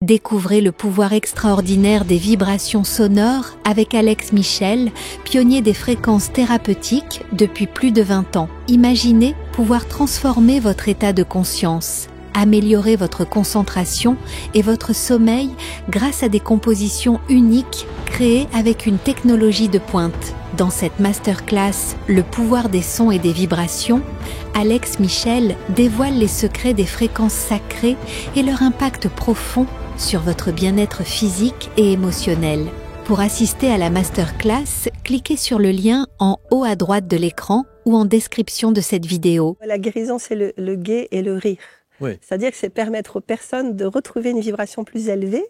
Découvrez le pouvoir extraordinaire des vibrations sonores avec Alex Michel, pionnier des fréquences thérapeutiques depuis plus de 20 ans. Imaginez pouvoir transformer votre état de conscience, améliorer votre concentration et votre sommeil grâce à des compositions uniques créées avec une technologie de pointe. Dans cette masterclass « Le pouvoir des sons et des vibrations », Alex Michel dévoile les secrets des fréquences sacrées et leur impact profond sur votre bien-être physique et émotionnel. Pour assister à la masterclass, cliquez sur le lien en haut à droite de l'écran ou en description de cette vidéo. La guérison, c'est le gai et le rire. Oui. C'est-à-dire que c'est permettre aux personnes de retrouver une vibration plus élevée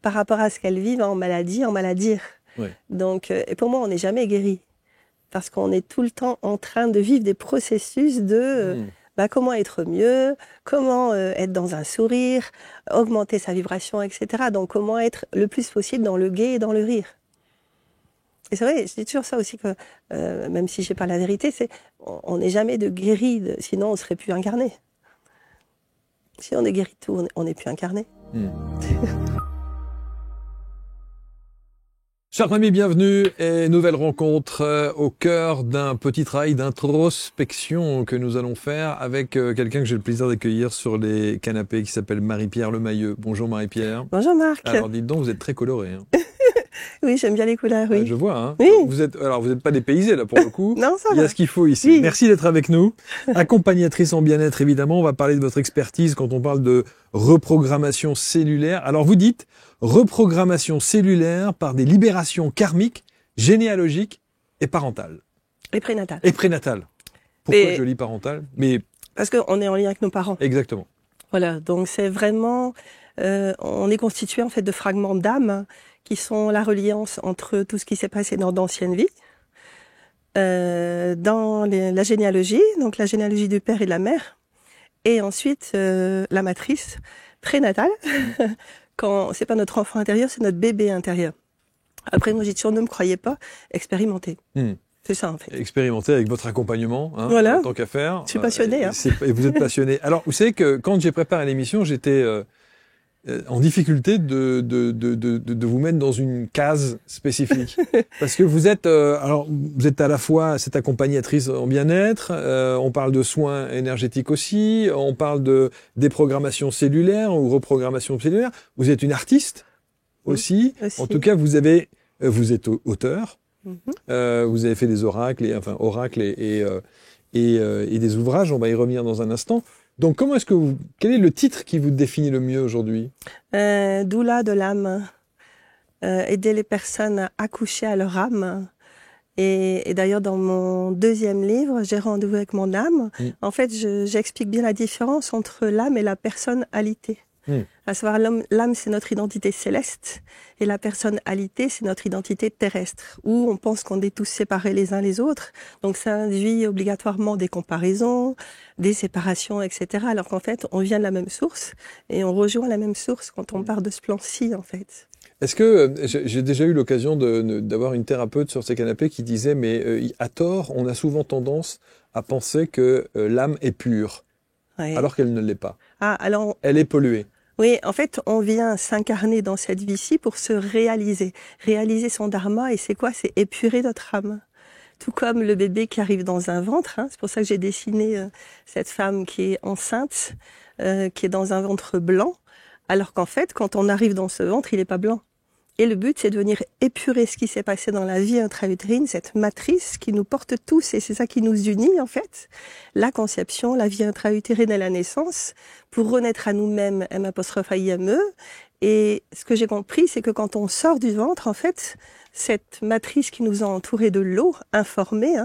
par rapport à ce qu'elles vivent en maladie, en maladie. Oui. Donc, et pour moi, on n'est jamais guéri. Parce qu'on est tout le temps en train de vivre des processus de comment être mieux, comment être dans un sourire, augmenter sa vibration, etc. Donc, comment être le plus possible dans le gai et dans le rire. Et c'est vrai, je dis toujours ça aussi, que même si je n'ai pas la vérité, on n'est jamais de guéri, sinon on ne serait plus incarné. Si on est guéri de tout, on n'est plus incarné. Chers amis, bienvenue et nouvelle rencontre au cœur d'un petit travail d'introspection que nous allons faire avec quelqu'un que j'ai le plaisir d'accueillir sur les canapés qui s'appelle Marie-Pierre Lemayeux. Bonjour Marie-Pierre. Bonjour Marc. Alors dites donc, vous êtes très colorée. Oui, j'aime bien les couleurs, oui. Je vois, hein. Oui. Vous êtes pas dépaysé là pour le coup. Non, ça va. Il y a ce qu'il faut ici. Oui. Merci d'être avec nous. Accompagnatrice en bien-être, évidemment. On va parler de votre expertise quand on parle de reprogrammation cellulaire. Alors vous dites reprogrammation cellulaire par des libérations karmiques, généalogiques et parentales. Et prénatal. Et prénatales. Pourquoi je lis parental? Mais parce qu'on est en lien avec nos parents. exactement. Voilà, donc c'est vraiment... on est constitué en fait de fragments d'âme qui sont la reliance entre tout ce qui s'est passé dans d'anciennes vies, dans la généalogie, donc la généalogie du père et de la mère, et ensuite la matrice prénatale, quand c'est pas notre enfant intérieur, c'est notre bébé intérieur. Après, moi j'ai toujours, ne me croyez pas, expérimentez. C'est ça en fait. Expérimentez avec votre accompagnement, hein, voilà. tant qu'à faire. Je suis passionnée. Et vous êtes passionné. Alors, vous savez que quand j'ai préparé l'émission, j'étais en difficulté de vous mettre dans une case spécifique. Parce que vous êtes vous êtes à la fois cette accompagnatrice en bien-être, on parle de soins énergétiques aussi, on parle de déprogrammation cellulaire ou reprogrammation cellulaire. Vous êtes une artiste aussi. En tout cas, vous êtes auteur. Vous avez fait des oracles et des ouvrages, on va y revenir dans un instant. Donc, quel est le titre qui vous définit le mieux aujourd'hui? Doula de l'âme. Aider les personnes à accoucher à leur âme. Et d'ailleurs, dans mon deuxième livre, J'ai rendez-vous avec mon âme, en fait, j'explique bien la différence entre l'âme et la personnalité. À savoir, l'âme, c'est notre identité céleste, et la personnalité, c'est notre identité terrestre, où on pense qu'on est tous séparés les uns les autres. Donc ça induit obligatoirement des comparaisons, des séparations, etc. Alors qu'en fait, on vient de la même source, et on rejoint la même source quand on part de ce plan-ci, en fait. Est-ce que j'ai déjà eu l'occasion d'avoir une thérapeute sur ces canapés qui disait, mais à tort, on a souvent tendance à penser que l'âme est pure, alors qu'elle ne l'est pas. Alors, elle est polluée. Oui, en fait, on vient s'incarner dans cette vie-ci pour se réaliser son dharma. Et c'est quoi? C'est épurer notre âme. Tout comme le bébé qui arrive dans un ventre. C'est pour ça que j'ai dessiné cette femme qui est enceinte, qui est dans un ventre blanc. Alors qu'en fait, quand on arrive dans ce ventre, il n'est pas blanc. Et le but, c'est de venir épurer ce qui s'est passé dans la vie intra-utérine, cette matrice qui nous porte tous, et c'est ça qui nous unit, en fait. La conception, la vie intra-utérine et la naissance, pour renaître à nous-mêmes, M''IME. Et ce que j'ai compris, c'est que quand on sort du ventre, en fait, cette matrice qui nous a entourés de l'eau, informée,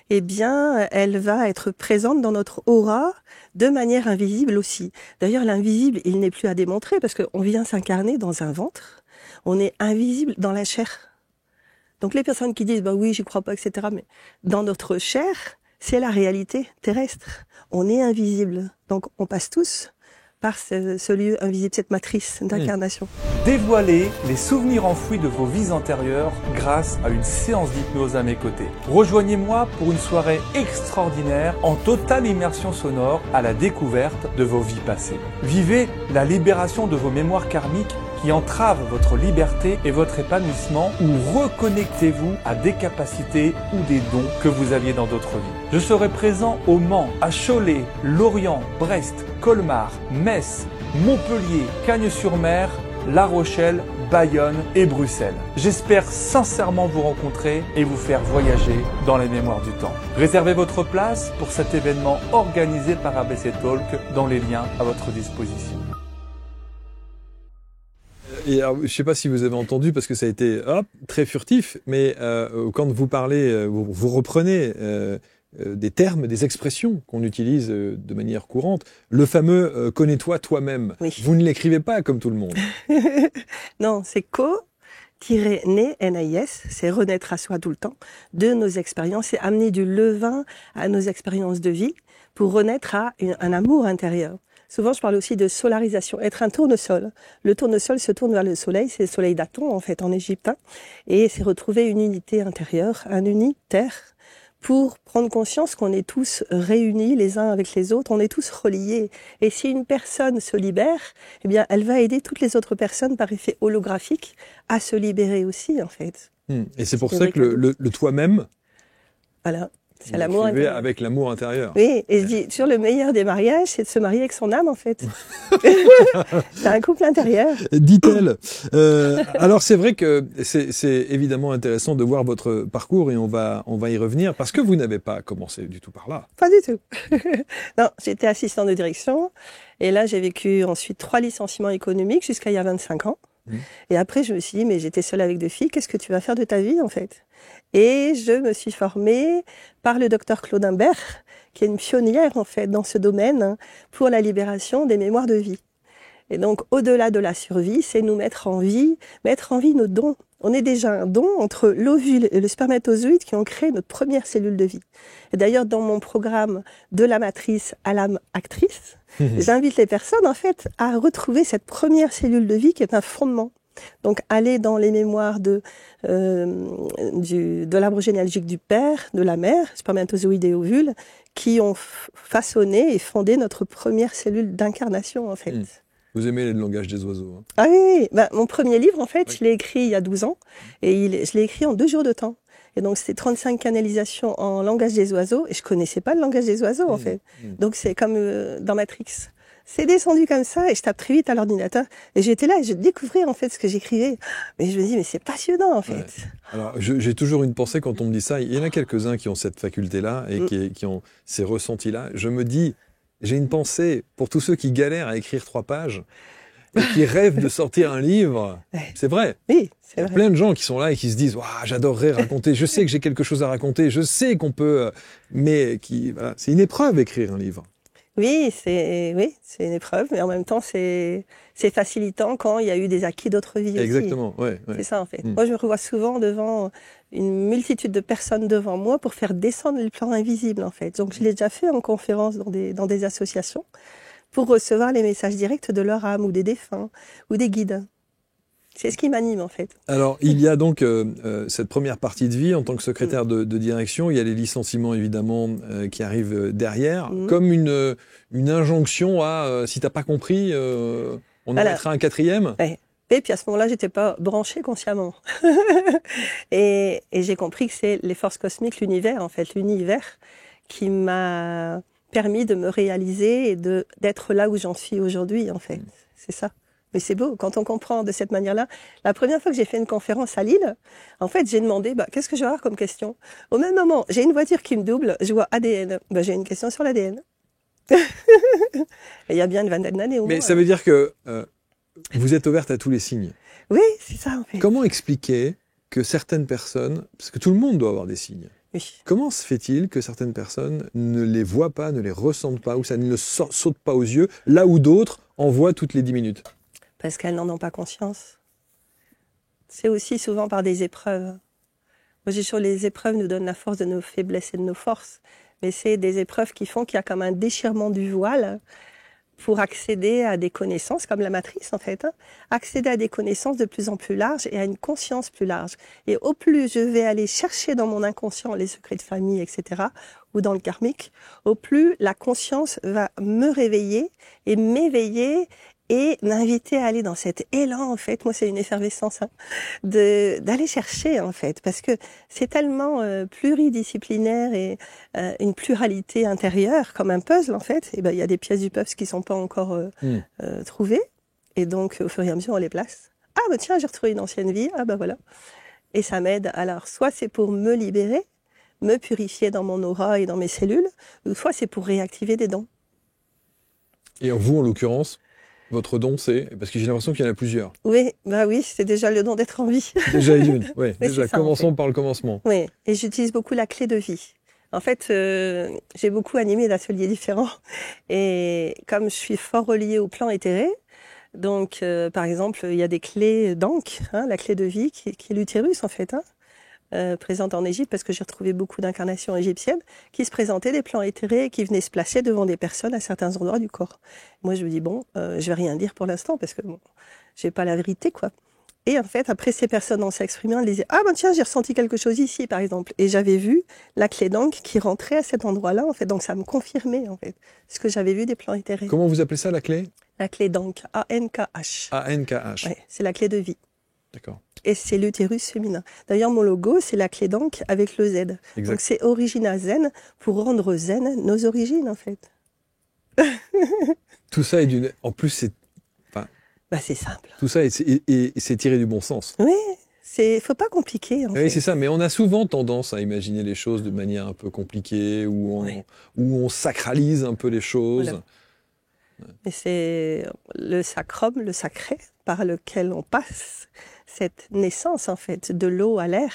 eh bien, elle va être présente dans notre aura de manière invisible aussi. D'ailleurs, l'invisible, il n'est plus à démontrer, parce qu'on vient s'incarner dans un ventre. On est invisible dans la chair. Donc les personnes qui disent bah oui, j'y crois pas, etc. Mais dans notre chair, c'est la réalité terrestre. On est invisible. Donc on passe tous par ce lieu invisible, cette matrice d'incarnation. Dévoilez les souvenirs enfouis de vos vies antérieures grâce à une séance d'hypnose à mes côtés. Rejoignez-moi pour une soirée extraordinaire en totale immersion sonore à la découverte de vos vies passées. Vivez la libération de vos mémoires karmiques qui entravent votre liberté et votre épanouissement, ou reconnectez-vous à des capacités ou des dons que vous aviez dans d'autres vies. Je serai présent au Mans, à Cholet, Lorient, Brest, Colmar, Metz, Montpellier, Cagnes-sur-Mer, La Rochelle, Bayonne et Bruxelles. J'espère sincèrement vous rencontrer et vous faire voyager dans les mémoires du temps. Réservez votre place pour cet événement organisé par ABC Talk dans les liens à votre disposition. Et alors, je ne sais pas si vous avez entendu, parce que ça a été très furtif, mais quand vous parlez, vous reprenez des termes, des expressions qu'on utilise de manière courante. Le fameux « connais-toi toi-même ». Oui. Vous ne l'écrivez pas comme tout le monde. Non, c'est co-né, N-A-I-S, c'est renaître à soi tout le temps, de nos expériences, c'est amener du levain à nos expériences de vie pour renaître à un amour intérieur. Souvent, je parle aussi de solarisation, être un tournesol. Le tournesol se tourne vers le soleil, c'est le soleil d'Aton, en fait, en Égypte, et c'est retrouver une unité intérieure, un unitaire, pour prendre conscience qu'on est tous réunis les uns avec les autres, on est tous reliés. Et si une personne se libère, eh bien, elle va aider toutes les autres personnes par effet holographique à se libérer aussi, en fait. Et c'est pour ça que le toi-même, voilà. C'est l'amour intérieur. Avec l'amour intérieur. Oui, et je dis, sur le meilleur des mariages, c'est de se marier avec son âme, en fait. C'est un couple intérieur. Dit-elle. Alors, c'est vrai que c'est évidemment intéressant de voir votre parcours et on va y revenir parce que vous n'avez pas commencé du tout par là. Pas du tout. Non, j'étais assistante de direction et là, j'ai vécu ensuite 3 licenciements économiques jusqu'à il y a 25 ans. Et après, je me suis dit, mais j'étais seule avec 2 filles, qu'est-ce que tu vas faire de ta vie, en fait? Et je me suis formée par le docteur Claude Imbert, qui est une pionnière, en fait, dans ce domaine, pour la libération des mémoires de vie. Et donc, au-delà de la survie, c'est nous mettre en vie nos dons. On est déjà un don entre l'ovule et le spermatozoïde qui ont créé notre première cellule de vie. Et d'ailleurs, dans mon programme de la matrice à l'âme actrice, j'invite les personnes, en fait, à retrouver cette première cellule de vie qui est un fondement. Donc, aller dans les mémoires de l'arbre généalogique du père, de la mère, spermatozoïde et ovule, qui ont façonné et fondé notre première cellule d'incarnation, en fait. Vous aimez le langage des oiseaux, hein? Ah oui. Ben, mon premier livre, en fait, je l'ai écrit il y a 12 ans, et je l'ai écrit en 2 jours de temps. Et donc, c'était 35 canalisations en langage des oiseaux, et je connaissais pas le langage des oiseaux, en fait. Donc, c'est comme dans Matrix. C'est descendu comme ça, et je tape très vite à l'ordinateur, et j'étais là, et je découvrais, en fait, ce que j'écrivais. Mais je me dis, mais c'est passionnant, en fait. Ouais. Alors, j'ai toujours une pensée quand on me dit ça. Il y en a quelques-uns qui ont cette faculté-là, et qui ont ces ressentis-là. Je me dis, j'ai une pensée pour tous ceux qui galèrent à écrire 3 pages, et qui rêvent de sortir un livre. C'est vrai. Oui, c'est vrai. Il y a plein de gens qui sont là et qui se disent, waouh, j'adorerais raconter. Je sais que j'ai quelque chose à raconter. Je sais qu'on peut, mais voilà, c'est une épreuve écrire un livre. Oui, c'est une épreuve, mais en même temps, c'est facilitant quand il y a eu des acquis d'autres vies. Exactement, aussi. C'est ça, en fait. Moi, je me revois souvent devant une multitude de personnes devant moi pour faire descendre le plan invisible, en fait. Donc, je l'ai déjà fait en conférence dans des associations pour recevoir les messages directs de leur âme ou des défunts ou des guides. C'est ce qui m'anime, en fait. Alors, il y a donc cette première partie de vie en tant que secrétaire de direction. Il y a les licenciements, évidemment, qui arrivent derrière, comme une injonction à, si t'as pas compris, on en mettra un 4e. Ouais. Et puis à ce moment-là, j'étais pas branchée consciemment. et j'ai compris que c'est les forces cosmiques, l'univers, en fait, l'univers qui m'a permis de me réaliser et d'être là où j'en suis aujourd'hui, en fait. C'est ça. Mais c'est beau, quand on comprend de cette manière-là. La première fois que j'ai fait une conférence à Lille, en fait, j'ai demandé, qu'est-ce que je vais avoir comme question? Au même moment, j'ai une voiture qui me double, je vois ADN. J'ai une question sur l'ADN. Il y a bien une vingtaine d'années au moins. Mais ça veut dire que vous êtes ouverte à tous les signes. Oui, c'est ça, en fait. Comment expliquer que certaines personnes, parce que tout le monde doit avoir des signes, oui. Comment se fait-il que certaines personnes ne les voient pas, ne les ressentent pas, ou ça ne saute pas aux yeux, là où d'autres en voient toutes les 10 minutes? Parce qu'elles n'en ont pas conscience. C'est aussi souvent par des épreuves. Moi, j'ai sur les épreuves nous donnent la force de nos faiblesses et de nos forces. Mais c'est des épreuves qui font qu'il y a comme un déchirement du voile pour accéder à des connaissances, comme la matrice en fait, hein, accéder à des connaissances de plus en plus larges et à une conscience plus large. Et au plus je vais aller chercher dans mon inconscient les secrets de famille, etc., ou dans le karmique, au plus la conscience va me réveiller et m'éveiller et m'inviter à aller dans cet élan, en fait. Moi, c'est une effervescence, hein, d'aller chercher, en fait, parce que c'est tellement pluridisciplinaire et une pluralité intérieure, comme un puzzle, en fait. Et ben, il y a des pièces du puzzle qui sont pas encore trouvées, et donc, au fur et à mesure, on les place. Ah, bah tiens, j'ai retrouvé une ancienne vie. Ah, bah voilà. Et ça m'aide. Alors, soit c'est pour me libérer, me purifier dans mon aura et dans mes cellules, ou soit c'est pour réactiver des dons. Et vous, en l'occurrence, votre don, c'est... Parce que j'ai l'impression qu'il y en a plusieurs. Oui, bah oui, c'est déjà le don d'être en vie. Déjà une, oui. Mais Déjà, ça, commençons en fait. par le commencement. Oui, et j'utilise beaucoup la clé de vie. En fait, j'ai beaucoup animé d'ateliers différents. Et comme je suis fort reliée au plan éthéré, donc par exemple, il y a des clés d'Ankh, hein, la clé de vie, qui est l'utérus en fait, hein, présente en Égypte, parce que j'ai retrouvé beaucoup d'incarnations égyptiennes qui se présentaient des plans éthérés et qui venaient se placer devant des personnes à certains endroits du corps. Moi, je me dis, bon, je vais rien dire pour l'instant, parce que bon, j'ai pas la vérité, quoi. Et en fait, après, ces personnes, on s'est exprimé, on les disait, ah ben tiens, j'ai ressenti quelque chose ici, par exemple. Et j'avais vu la clé d'Ankh qui rentrait à cet endroit-là, en fait. Donc, ça me confirmait, en fait, ce que j'avais vu des plans éthérés. Comment vous appelez ça, la clé? La clé d'Ankh, A-N-K-H. A-N-K-H. Ouais, c'est la clé de vie. D'accord. Et c'est l'utérus féminin. D'ailleurs, mon logo, c'est la clé d'Ankh avec le Z. Exact. Donc, c'est Origina Zen pour rendre zen nos origines, en fait. Tout ça est d'une... En plus, c'est... Bah, c'est simple. Tout ça, c'est tiré du bon sens. Oui, faut pas compliquer, en fait. Oui, c'est ça, mais on a souvent tendance à imaginer les choses de manière un peu compliquée, où on sacralise un peu les choses. Voilà. Mais c'est le sacrum, le sacré, par lequel on passe cette naissance, en fait, de l'eau à l'air.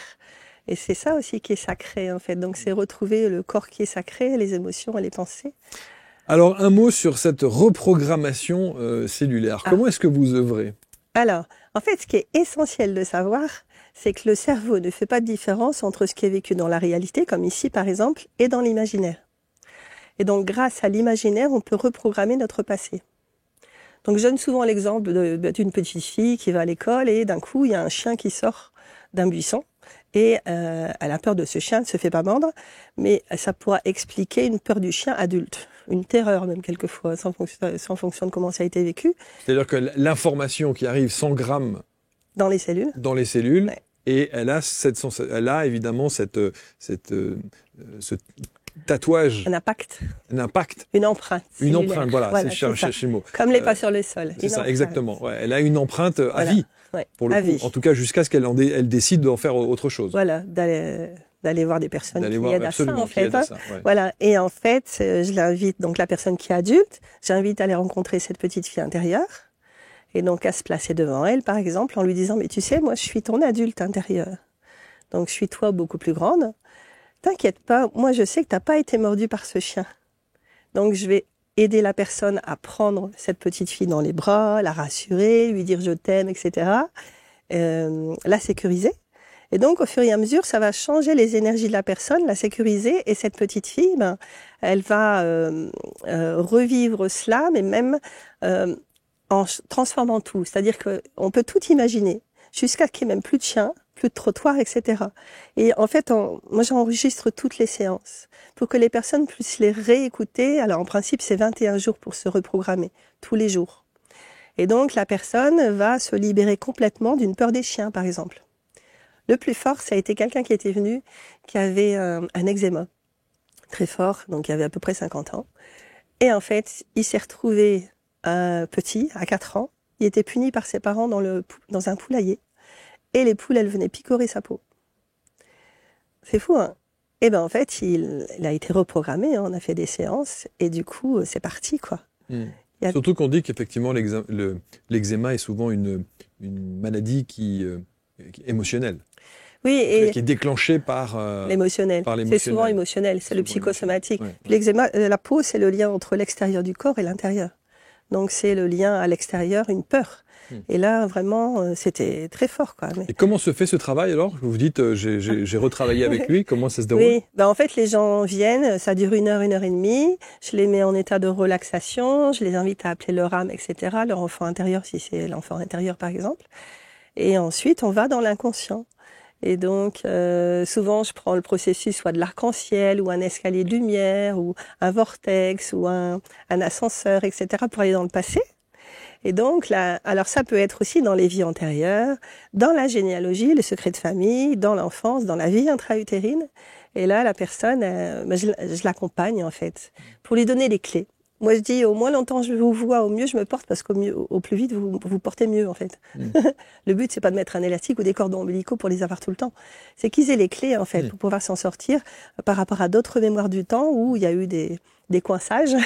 Et c'est ça aussi qui est sacré, en fait. Donc, c'est retrouver le corps qui est sacré, les émotions et les pensées. Alors, un mot sur cette reprogrammation cellulaire. Comment est-ce que vous œuvrez? Alors, en fait, ce qui est essentiel de savoir, c'est que le cerveau ne fait pas de différence entre ce qui est vécu dans la réalité, comme ici, par exemple, et dans l'imaginaire. Et donc, grâce à l'imaginaire, on peut reprogrammer notre passé. Donc, je donne souvent l'exemple d'une petite fille qui va à l'école et d'un coup, il y a un chien qui sort d'un buisson. Et elle a peur de ce chien, elle ne se fait pas mordre, mais ça pourra expliquer une peur du chien adulte, une terreur même quelquefois, sans fonction de comment ça a été vécu. C'est-à-dire que l'information qui arrive 100 grammes dans les cellules, ouais. Et elle a évidemment ce tatouage. Un impact. Une empreinte. Une empreinte, voilà, c'est le mot. Comme les pas sur le sol. C'est ça, exactement. Ouais, elle a une empreinte à vie. Ouais, pour le coup, vie. En tout cas jusqu'à ce qu'elle décide d'en faire autre chose. Voilà, d'aller voir des personnes qui aident à ça, en fait. Ouais. Voilà. Et en fait, je l'invite, donc la personne qui est adulte, j'invite à aller rencontrer cette petite fille intérieure, et donc à se placer devant elle, par exemple, en lui disant, mais tu sais, moi, je suis ton adulte intérieur. Donc, je suis toi beaucoup plus grande. T'inquiète pas, moi, je sais que t'as pas été mordu par ce chien. Donc, je vais aider la personne à prendre cette petite fille dans les bras, la rassurer, lui dire je t'aime, etc. La sécuriser. Et donc, au fur et à mesure, ça va changer les énergies de la personne, la sécuriser. Et cette petite fille, elle va revivre cela, mais même en transformant tout. C'est-à-dire qu'on peut tout imaginer, jusqu'à qu'il n'y ait même plus de chien, plus de trottoir, etc. Et en fait, moi, j'enregistre toutes les séances pour que les personnes puissent les réécouter. Alors, en principe, c'est 21 jours pour se reprogrammer, tous les jours. Et donc, la personne va se libérer complètement d'une peur des chiens, par exemple. Le plus fort, ça a été quelqu'un qui était venu, qui avait un eczéma très fort, donc il avait à peu près 50 ans. Et en fait, il s'est retrouvé petit, à 4 ans. Il était puni par ses parents dans un poulailler. Et les poules, elles venaient picorer sa peau. C'est fou, hein? Et ben en fait, il a été reprogrammé, hein, on a fait des séances, et du coup, c'est parti, quoi. Surtout qu'on dit qu'effectivement, l'eczéma est souvent une maladie qui est émotionnelle. Oui, qui est déclenchée par l'émotionnel. C'est souvent émotionnel, c'est le psychosomatique. Ouais. L'eczéma, la peau, c'est le lien entre l'extérieur du corps et l'intérieur. Donc c'est le lien à l'extérieur, une peur. Et là, vraiment, c'était très fort, quoi. Et comment se fait ce travail alors? Vous dites, j'ai retravaillé avec lui. Comment ça se déroule? Oui, en fait, les gens viennent, ça dure 1 heure, 1 heure et demie. Je les mets en état de relaxation. Je les invite à appeler leur âme, etc., leur enfant intérieur, si c'est l'enfant intérieur, par exemple. Et ensuite, on va dans l'inconscient. Et donc, souvent, je prends le processus soit de l'arc-en-ciel, ou un escalier de lumière, ou un vortex, ou un ascenseur, etc., pour aller dans le passé. Et donc, là, alors ça peut être aussi dans les vies antérieures, dans la généalogie, le secret de famille, dans l'enfance, dans la vie intra-utérine. Et là, la personne, je l'accompagne, en fait, pour lui donner les clés. Moi, je dis, au moins longtemps je vous vois, au mieux je me porte, parce au plus vite, vous portez mieux, en fait. Le but, c'est pas de mettre un élastique ou des cordons ombilicaux pour les avoir tout le temps. C'est qu'ils aient les clés, en fait, pour pouvoir s'en sortir par rapport à d'autres mémoires du temps où il y a eu des coinçages,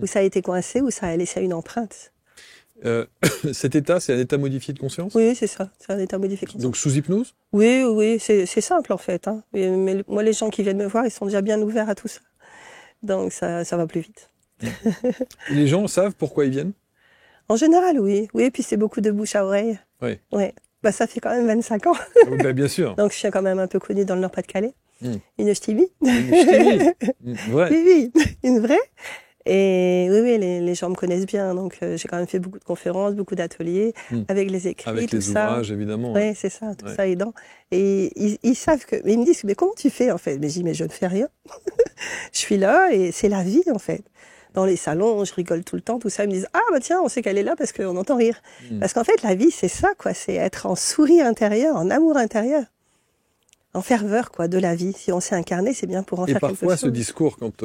où ça a été coincé, où ça a laissé une empreinte. Cet état, c'est un état modifié de conscience? Oui, c'est ça. C'est un état modifié de conscience. Donc sous hypnose? Oui, c'est simple, en fait. Hein. Mais moi, les gens qui viennent me voir, ils sont déjà bien ouverts à tout ça. Donc, ça va plus vite. Les gens savent pourquoi ils viennent? En général, oui. Oui, et puis c'est beaucoup de bouche à oreille. Oui. Ouais. Bah, ça fait quand même 25 ans. Ben, bien sûr. Donc, je suis quand même un peu connue dans le Nord-Pas-de-Calais. Une ch'tibi. Une ch'tibi. Ouais. Oui, une vraie. Et oui, les gens me connaissent bien. Donc, j'ai quand même fait beaucoup de conférences, beaucoup d'ateliers, avec les écrits, avec tout les ça. ouvrages, évidemment. Oui, c'est ça, tout ça aidant. Et ils savent que... Mais ils me disent, mais comment tu fais, en fait? Mais je dis, mais je ne fais rien. Je suis là et c'est la vie, en fait. Dans les salons, je rigole tout le temps, tout ça. Ils me disent, ah, bah tiens, on sait qu'elle est là parce qu'on entend rire. Parce qu'en fait, la vie, c'est ça, quoi. C'est être en sourire intérieur, en amour intérieur. En ferveur, quoi, de la vie. Si on s'est incarné, c'est bien pour en faire quelque chose. Et parfois, ce discours, quand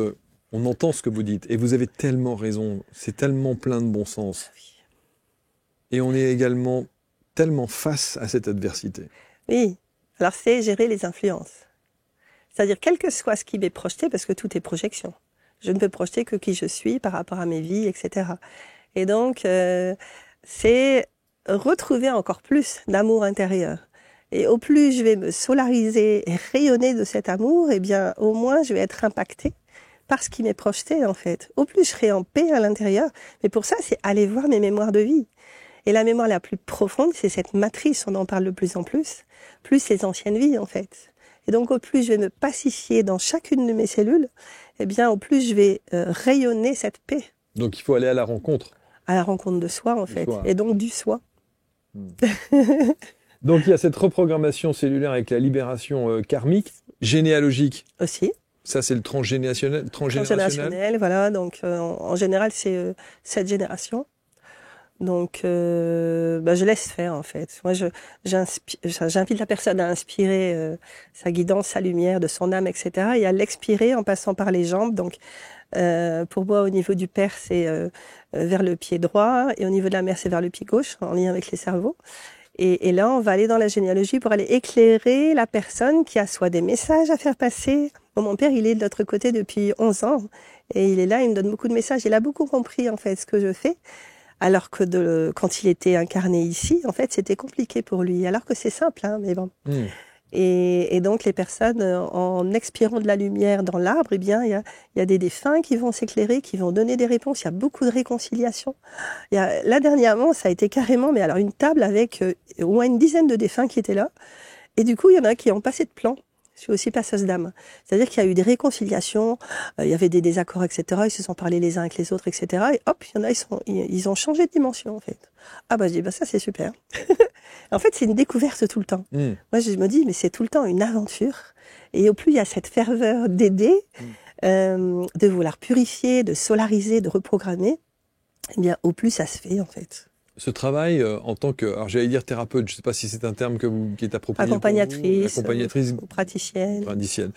on entend ce que vous dites, et vous avez tellement raison, c'est tellement plein de bon sens. Et on est également tellement face à cette adversité. Oui. Alors, c'est gérer les influences. C'est-à-dire, quel que soit ce qui m'est projeté, parce que tout est projection. Je ne peux projeter que qui je suis par rapport à mes vies, etc. Et donc, c'est retrouver encore plus d'amour intérieur. Et au plus je vais me solariser et rayonner de cet amour, eh bien, au moins je vais être impactée par ce qui m'est projeté, en fait. Au plus je serai en paix à l'intérieur. Mais pour ça, c'est aller voir mes mémoires de vie. Et la mémoire la plus profonde, c'est cette matrice, on en parle de plus en plus les anciennes vies, en fait. Et donc, au plus je vais me pacifier dans chacune de mes cellules, eh bien, au plus je vais rayonner cette paix. Donc, il faut aller à la rencontre. À la rencontre de soi, en fait. Soi. Et donc, du soi. Donc, il y a cette reprogrammation cellulaire avec la libération karmique, généalogique. Aussi. Ça, c'est le transgénérationnel. Transgénérationnel, voilà. Donc, en général, c'est 7 générations. Donc, je laisse faire, en fait. Moi, j'invite la personne à inspirer sa guidance, sa lumière de son âme, etc. Et à l'expirer en passant par les jambes. Donc, pour moi, au niveau du père, c'est vers le pied droit. Et au niveau de la mère, c'est vers le pied gauche, en lien avec les cerveaux. Et là, on va aller dans la généalogie pour aller éclairer la personne qui a soit des messages à faire passer. Bon, mon père, il est de l'autre côté depuis 11 ans. Et il est là, il me donne beaucoup de messages. Il a beaucoup compris, en fait, ce que je fais. Alors que quand il était incarné ici, en fait, c'était compliqué pour lui. Alors que c'est simple, hein, mais bon. Et donc, les personnes, en expirant de la lumière dans l'arbre, eh bien, il y a des défunts qui vont s'éclairer, qui vont donner des réponses. Il y a beaucoup de réconciliation. Là, dernièrement, ça a été carrément, mais alors une table avec au moins une dizaine de défunts qui étaient là. Et du coup, il y en a qui ont passé de plan. Je suis aussi passeuse d'âme. C'est-à-dire qu'il y a eu des réconciliations, il y avait des désaccords, etc. Ils se sont parlé les uns avec les autres, etc. Et hop, il y en a, ils ont changé de dimension, en fait. Ah bah, je dis, bah ça, c'est super. En fait, c'est une découverte tout le temps. Moi, je me dis, mais c'est tout le temps une aventure. Et au plus il y a cette ferveur d'aider, de vouloir purifier, de solariser, de reprogrammer, eh bien, au plus ça se fait, en fait. Ce travail en tant que, alors j'allais dire thérapeute, je ne sais pas si c'est un terme qui est approprié. Accompagnatrice, praticienne.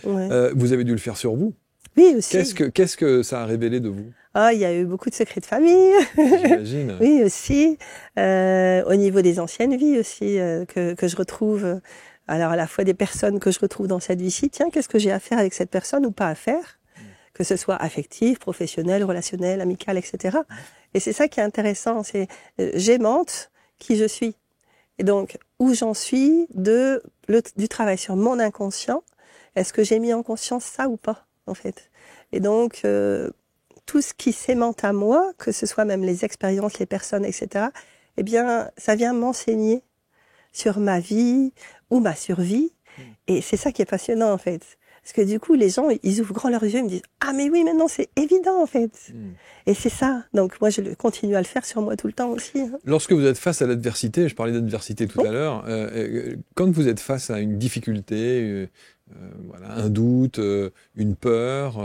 Ouais. Vous avez dû le faire sur vous. Oui, aussi. Qu'est-ce que ça a révélé de vous? Ah, il y a eu beaucoup de secrets de famille. J'imagine. Oui, aussi. Au niveau des anciennes vies aussi, que je retrouve. Alors, à la fois des personnes que je retrouve dans cette vie-ci. Tiens, qu'est-ce que j'ai à faire avec cette personne ou pas à faire? Que ce soit affectif, professionnel, relationnel, amical, etc. Et c'est ça qui est intéressant, c'est j'aimante qui je suis. Et donc, où j'en suis du travail sur mon inconscient, est-ce que j'ai mis en conscience ça ou pas, en fait? Et donc, tout ce qui s'aimante à moi, que ce soit même les expériences, les personnes, etc., eh bien, ça vient m'enseigner sur ma vie ou ma survie. Et c'est ça qui est passionnant, en fait. Parce que du coup, les gens, ils ouvrent grand leurs yeux et me disent « Ah, mais oui, maintenant, c'est évident, en fait. » Et c'est ça. Donc, moi, je continue à le faire sur moi tout le temps aussi. Hein. Lorsque vous êtes face à l'adversité, je parlais d'adversité tout à l'heure, quand vous êtes face à une difficulté, voilà, un doute, une peur,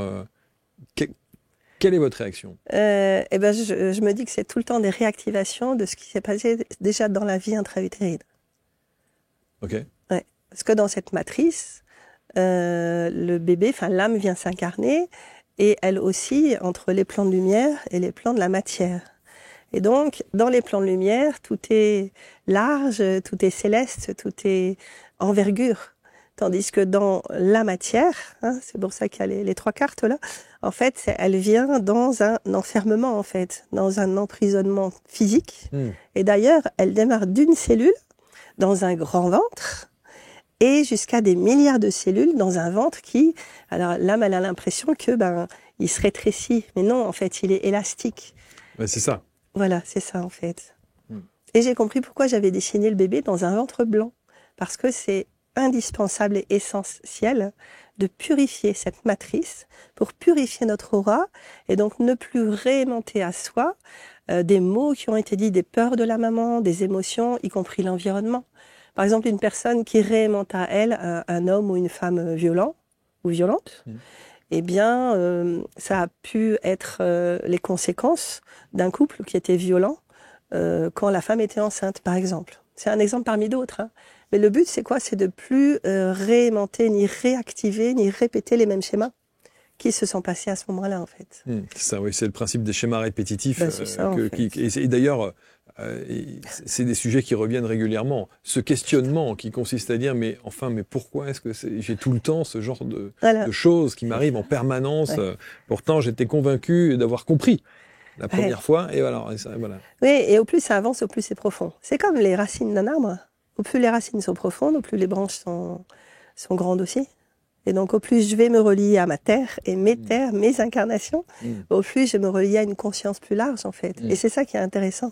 quelle est votre réaction? Eh ben, je me dis que c'est tout le temps des réactivations de ce qui s'est passé déjà dans la vie intra-utérine. Ok. Ouais. Parce que dans cette matrice, le bébé, enfin l'âme vient s'incarner et elle aussi entre les plans de lumière et les plans de la matière. Et donc, dans les plans de lumière, tout est large, tout est céleste, tout est envergure. Tandis que dans la matière, hein, c'est pour ça qu'il y a les trois cartes là, en fait, elle vient dans un enfermement, en fait, dans un emprisonnement physique. Et d'ailleurs, elle démarre d'une cellule dans un grand ventre et jusqu'à des milliards de cellules dans un ventre qui, alors l'âme, elle a l'impression que il se rétrécit, mais non, en fait, il est élastique. Ouais, c'est ça. Voilà, c'est ça en fait. Et j'ai compris pourquoi j'avais dessiné le bébé dans un ventre blanc, parce que c'est indispensable et essentiel de purifier cette matrice pour purifier notre aura et donc ne plus réaimanter à soi des mots qui ont été dits, des peurs de la maman, des émotions, y compris l'environnement. Par exemple, une personne qui réaimante à elle un homme ou une femme violent ou violente, eh bien, ça a pu être les conséquences d'un couple qui était violent quand la femme était enceinte, par exemple. C'est un exemple parmi d'autres. Hein. Mais le but, c'est quoi? C'est de plus réaimanter, ni réactiver, ni répéter les mêmes schémas qui se sont passés à ce moment-là, en fait. C'est ça, oui, c'est le principe des schémas répétitifs. C'est ça, en fait. Et d'ailleurs, c'est des sujets qui reviennent régulièrement. Ce questionnement qui consiste à dire, mais pourquoi est-ce que j'ai tout le temps ce genre de choses qui m'arrivent en permanence? Pourtant, j'étais convaincu d'avoir compris la première fois, et voilà. Oui, et au plus ça avance, au plus c'est profond. C'est comme les racines d'un arbre. Au plus les racines sont profondes, au plus les branches sont grandes aussi. Et donc, au plus je vais me relier à ma terre et mes terres, mes incarnations, au plus je me relie à une conscience plus large, en fait. Et c'est ça qui est intéressant.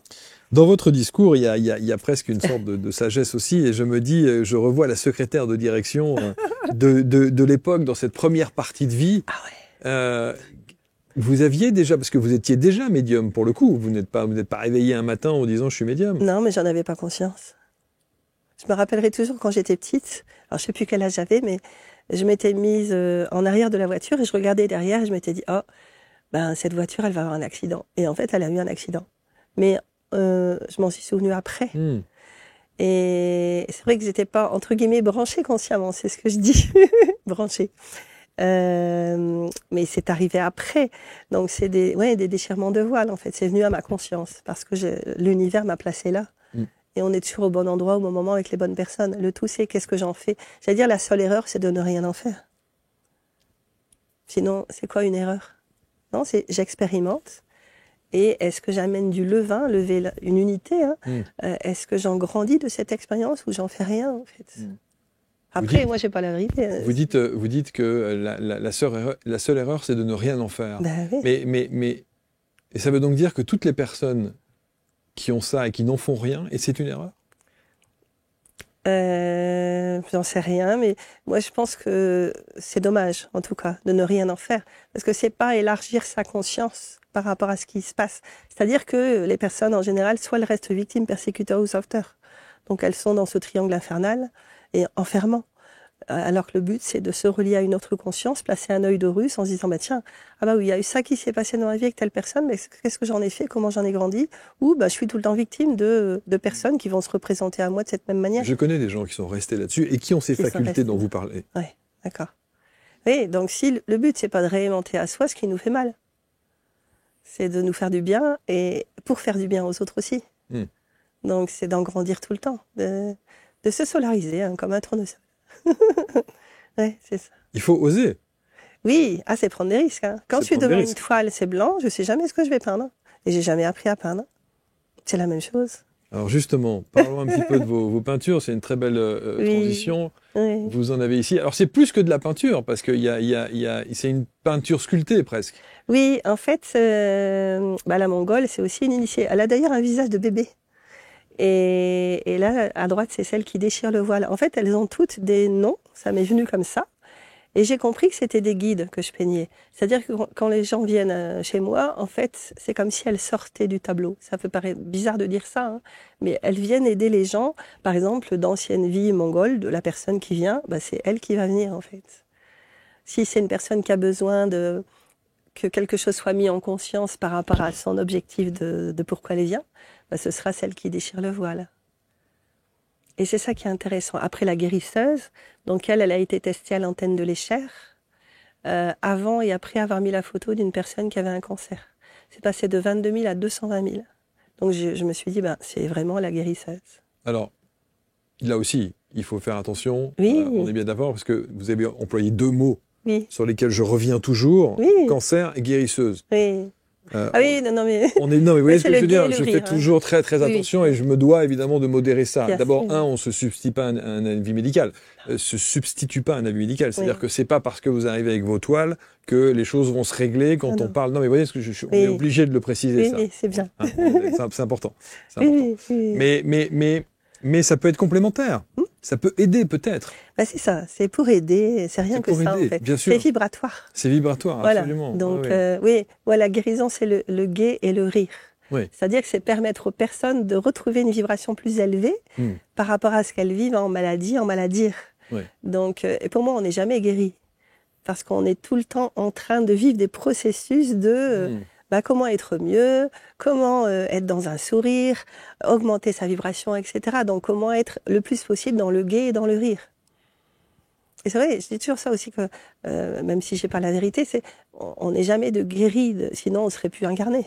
Dans votre discours, il y a presque une sorte de sagesse aussi. Et je me dis, je revois la secrétaire de direction de l'époque dans cette première partie de vie. Ah ouais. Vous aviez déjà, parce que vous étiez déjà médium pour le coup. Vous n'êtes pas réveillé un matin en disant je suis médium. Non, mais j'en avais pas conscience. Je me rappellerai toujours quand j'étais petite. Alors, je sais plus quel âge j'avais, mais je m'étais mise en arrière de la voiture et je regardais derrière et je m'étais dit, cette voiture, elle va avoir un accident. Et en fait, elle a eu un accident. Mais je m'en suis souvenue après. Et c'est vrai que j'étais pas, entre guillemets, branchée consciemment, c'est ce que je dis, branchée. Mais c'est arrivé après. Donc, c'est des déchirements de voile, en fait. C'est venu à ma conscience parce que l'univers m'a placée là. Et on est toujours au bon endroit, au bon moment, avec les bonnes personnes. Le tout, c'est qu'est-ce que j'en fais. J'allais dire, la seule erreur, c'est de ne rien en faire. Sinon, c'est quoi une erreur? Non, c'est j'expérimente. Et est-ce que j'amène du levain, lever une unité, hein, est-ce que j'en grandis de cette expérience ou j'en fais rien, en fait? Après, moi, j'ai pas la vérité. Vous dites que la seule erreur, c'est de ne rien en faire. Oui. Mais et ça veut donc dire que toutes les personnes qui ont ça et qui n'en font rien, et c'est une erreur? J'en sais rien, mais moi je pense que c'est dommage, en tout cas, de ne rien en faire. Parce que c'est pas élargir sa conscience par rapport à ce qui se passe. C'est-à-dire que les personnes, en général, soit elles restent victimes, persécuteurs ou sauveteurs. Donc elles sont dans ce triangle infernal et enfermant. Alors que le but, c'est de se relier à une autre conscience, placer un œil de Russe en se disant, tiens, oui, il y a eu ça qui s'est passé dans ma vie avec telle personne, mais qu'est-ce que j'en ai fait, comment j'en ai grandi, ou je suis tout le temps victime de personnes qui vont se représenter à moi de cette même manière. Je connais des gens qui sont restés là-dessus et qui ont ces facultés dont vous parlez. Oui, d'accord. Oui, donc si le but, c'est pas de réinventer à soi ce qui nous fait mal, c'est de nous faire du bien et pour faire du bien aux autres aussi. Donc c'est d'en grandir tout le temps, de se solariser comme un tournesol. Ouais, c'est ça. Il faut oser. Oui, c'est prendre des risques. Hein. Quand je suis devant une toile, c'est blanc, je sais jamais ce que je vais peindre. Et j'ai jamais appris à peindre. C'est la même chose. Alors justement, parlons un petit peu de vos peintures. C'est une très belle transition. Oui. Vous en avez ici. Alors c'est plus que de la peinture parce que c'est une peinture sculptée presque. Oui, en fait, la Mongole, c'est aussi une initiée. Elle a d'ailleurs un visage de bébé. Et là, à droite, c'est celle qui déchire le voile. En fait, elles ont toutes des noms. Ça m'est venu comme ça. Et j'ai compris que c'était des guides que je peignais. C'est-à-dire que quand les gens viennent chez moi, en fait, c'est comme si elles sortaient du tableau. Ça peut paraître bizarre de dire ça, hein, mais elles viennent aider les gens. Par exemple, d'anciennes vies mongoles, de la personne qui vient, c'est elle qui va venir, en fait. Si c'est une personne qui a besoin que quelque chose soit mis en conscience par rapport à son objectif de pourquoi elle vient, ce sera celle qui déchire le voile. Et c'est ça qui est intéressant. Après la guérisseuse, donc elle a été testée à l'antenne de l'Écher, avant et après avoir mis la photo d'une personne qui avait un cancer. C'est passé de 22 000 à 220 000. Donc je me suis dit, c'est vraiment la guérisseuse. Alors, là aussi, il faut faire attention. Oui. On est bien d'accord parce que vous avez employé deux mots sur lesquels je reviens toujours. Oui. Cancer et guérisseuse. Oui. Oui, non, mais... Non, mais vous voyez ce que je veux dire. Je fais rire, toujours très, très attention et je me dois évidemment de modérer ça. Bien D'abord, sûr. on se substitue pas à un avis médical. Se substitue pas à un avis médical. C'est-à-dire que c'est pas parce que vous arrivez avec vos toiles que les choses vont se régler quand on parle. Non, mais vous voyez ce que on est obligé de le préciser, ça. Oui, c'est bien. Hein, c'est important. Oui. Mais ça peut être complémentaire. Ça peut aider peut-être. C'est ça, c'est pour aider, c'est rien que ça aider, en fait. bien sûr. C'est vibratoire. C'est vibratoire, Voilà. absolument. Donc la guérison c'est le gai et le rire. Oui. C'est-à-dire que c'est permettre aux personnes de retrouver une vibration plus élevée par rapport à ce qu'elles vivent en maladie, en maladie. Oui. Donc et pour moi on n'est jamais guéri parce qu'on est tout le temps en train de vivre des processus de comment être mieux, comment être dans un sourire, augmenter sa vibration, etc. Donc comment être le plus possible dans le gai et dans le rire. Et c'est vrai, je dis toujours ça aussi que même si j'ai pas la vérité, on n'est jamais de guéri, sinon on serait plus incarné.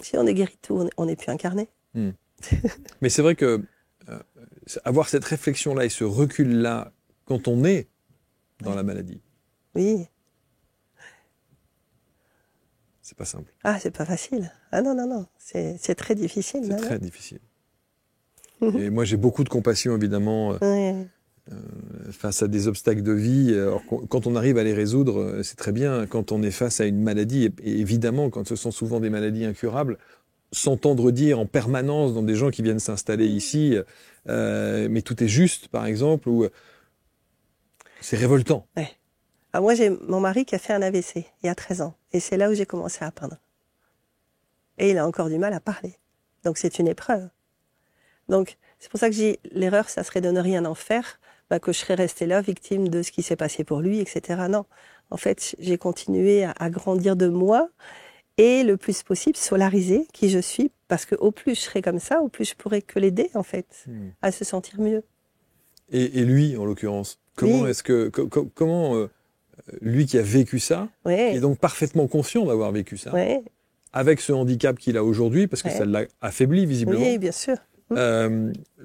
Si on est guéri de tout, on n'est plus incarné. Mais c'est vrai que avoir cette réflexion-là et ce recul-là quand on est dans la maladie. Oui. C'est pas simple. Ah, c'est pas facile. Ah non. C'est très difficile. C'est très difficile. Et moi, j'ai beaucoup de compassion, évidemment, face à des obstacles de vie. Alors, quand on arrive à les résoudre, c'est très bien. Quand on est face à une maladie, et évidemment, quand ce sont souvent des maladies incurables, s'entendre dire en permanence dans des gens qui viennent s'installer ici, mais tout est juste, par exemple, ou c'est révoltant. Ouais. Alors moi, j'ai mon mari qui a fait un AVC il y a 13 ans. Et c'est là où j'ai commencé à peindre. Et il a encore du mal à parler. Donc c'est une épreuve. Donc c'est pour ça que j'ai l'erreur, ça serait de ne rien en faire, que je serais restée là, victime de ce qui s'est passé pour lui, etc. Non. En fait, j'ai continué à grandir de moi et le plus possible solariser qui je suis, parce que au plus je serai comme ça, au plus je pourrai que l'aider, en fait, à se sentir mieux. Et lui, en l'occurrence, comment est-ce que... comment lui qui a vécu ça, qui est donc parfaitement conscient d'avoir vécu ça, avec ce handicap qu'il a aujourd'hui, parce que ça l'a affaibli visiblement. Oui, bien sûr.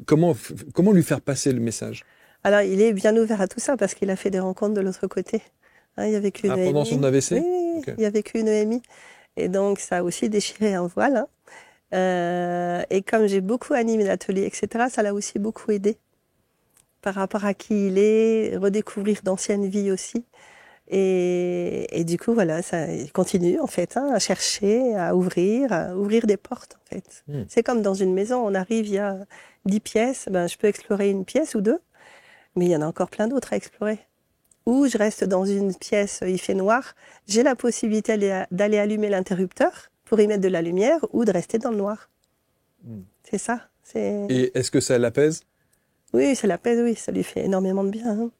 Comment lui faire passer le message? Alors, il est bien ouvert à tout ça, parce qu'il a fait des rencontres de l'autre côté. Il a vécu une EMI. Pendant son AVC? Oui, okay. Il a vécu une EMI. Et donc, ça a aussi déchiré un voile. Et comme j'ai beaucoup animé l'atelier, etc., ça l'a aussi beaucoup aidé par rapport à qui il est, redécouvrir d'anciennes vies aussi. Et du coup, voilà, ça continue en fait, à chercher, à ouvrir des portes en fait. C'est comme dans une maison, on arrive, il y a 10 pièces, je peux explorer une pièce ou deux, mais il y en a encore plein d'autres à explorer. Ou je reste dans une pièce, il fait noir, j'ai la possibilité d'aller allumer l'interrupteur pour y mettre de la lumière ou de rester dans le noir. C'est ça. Et est-ce que ça l'apaise? Oui, ça l'apaise, oui, ça lui fait énormément de bien.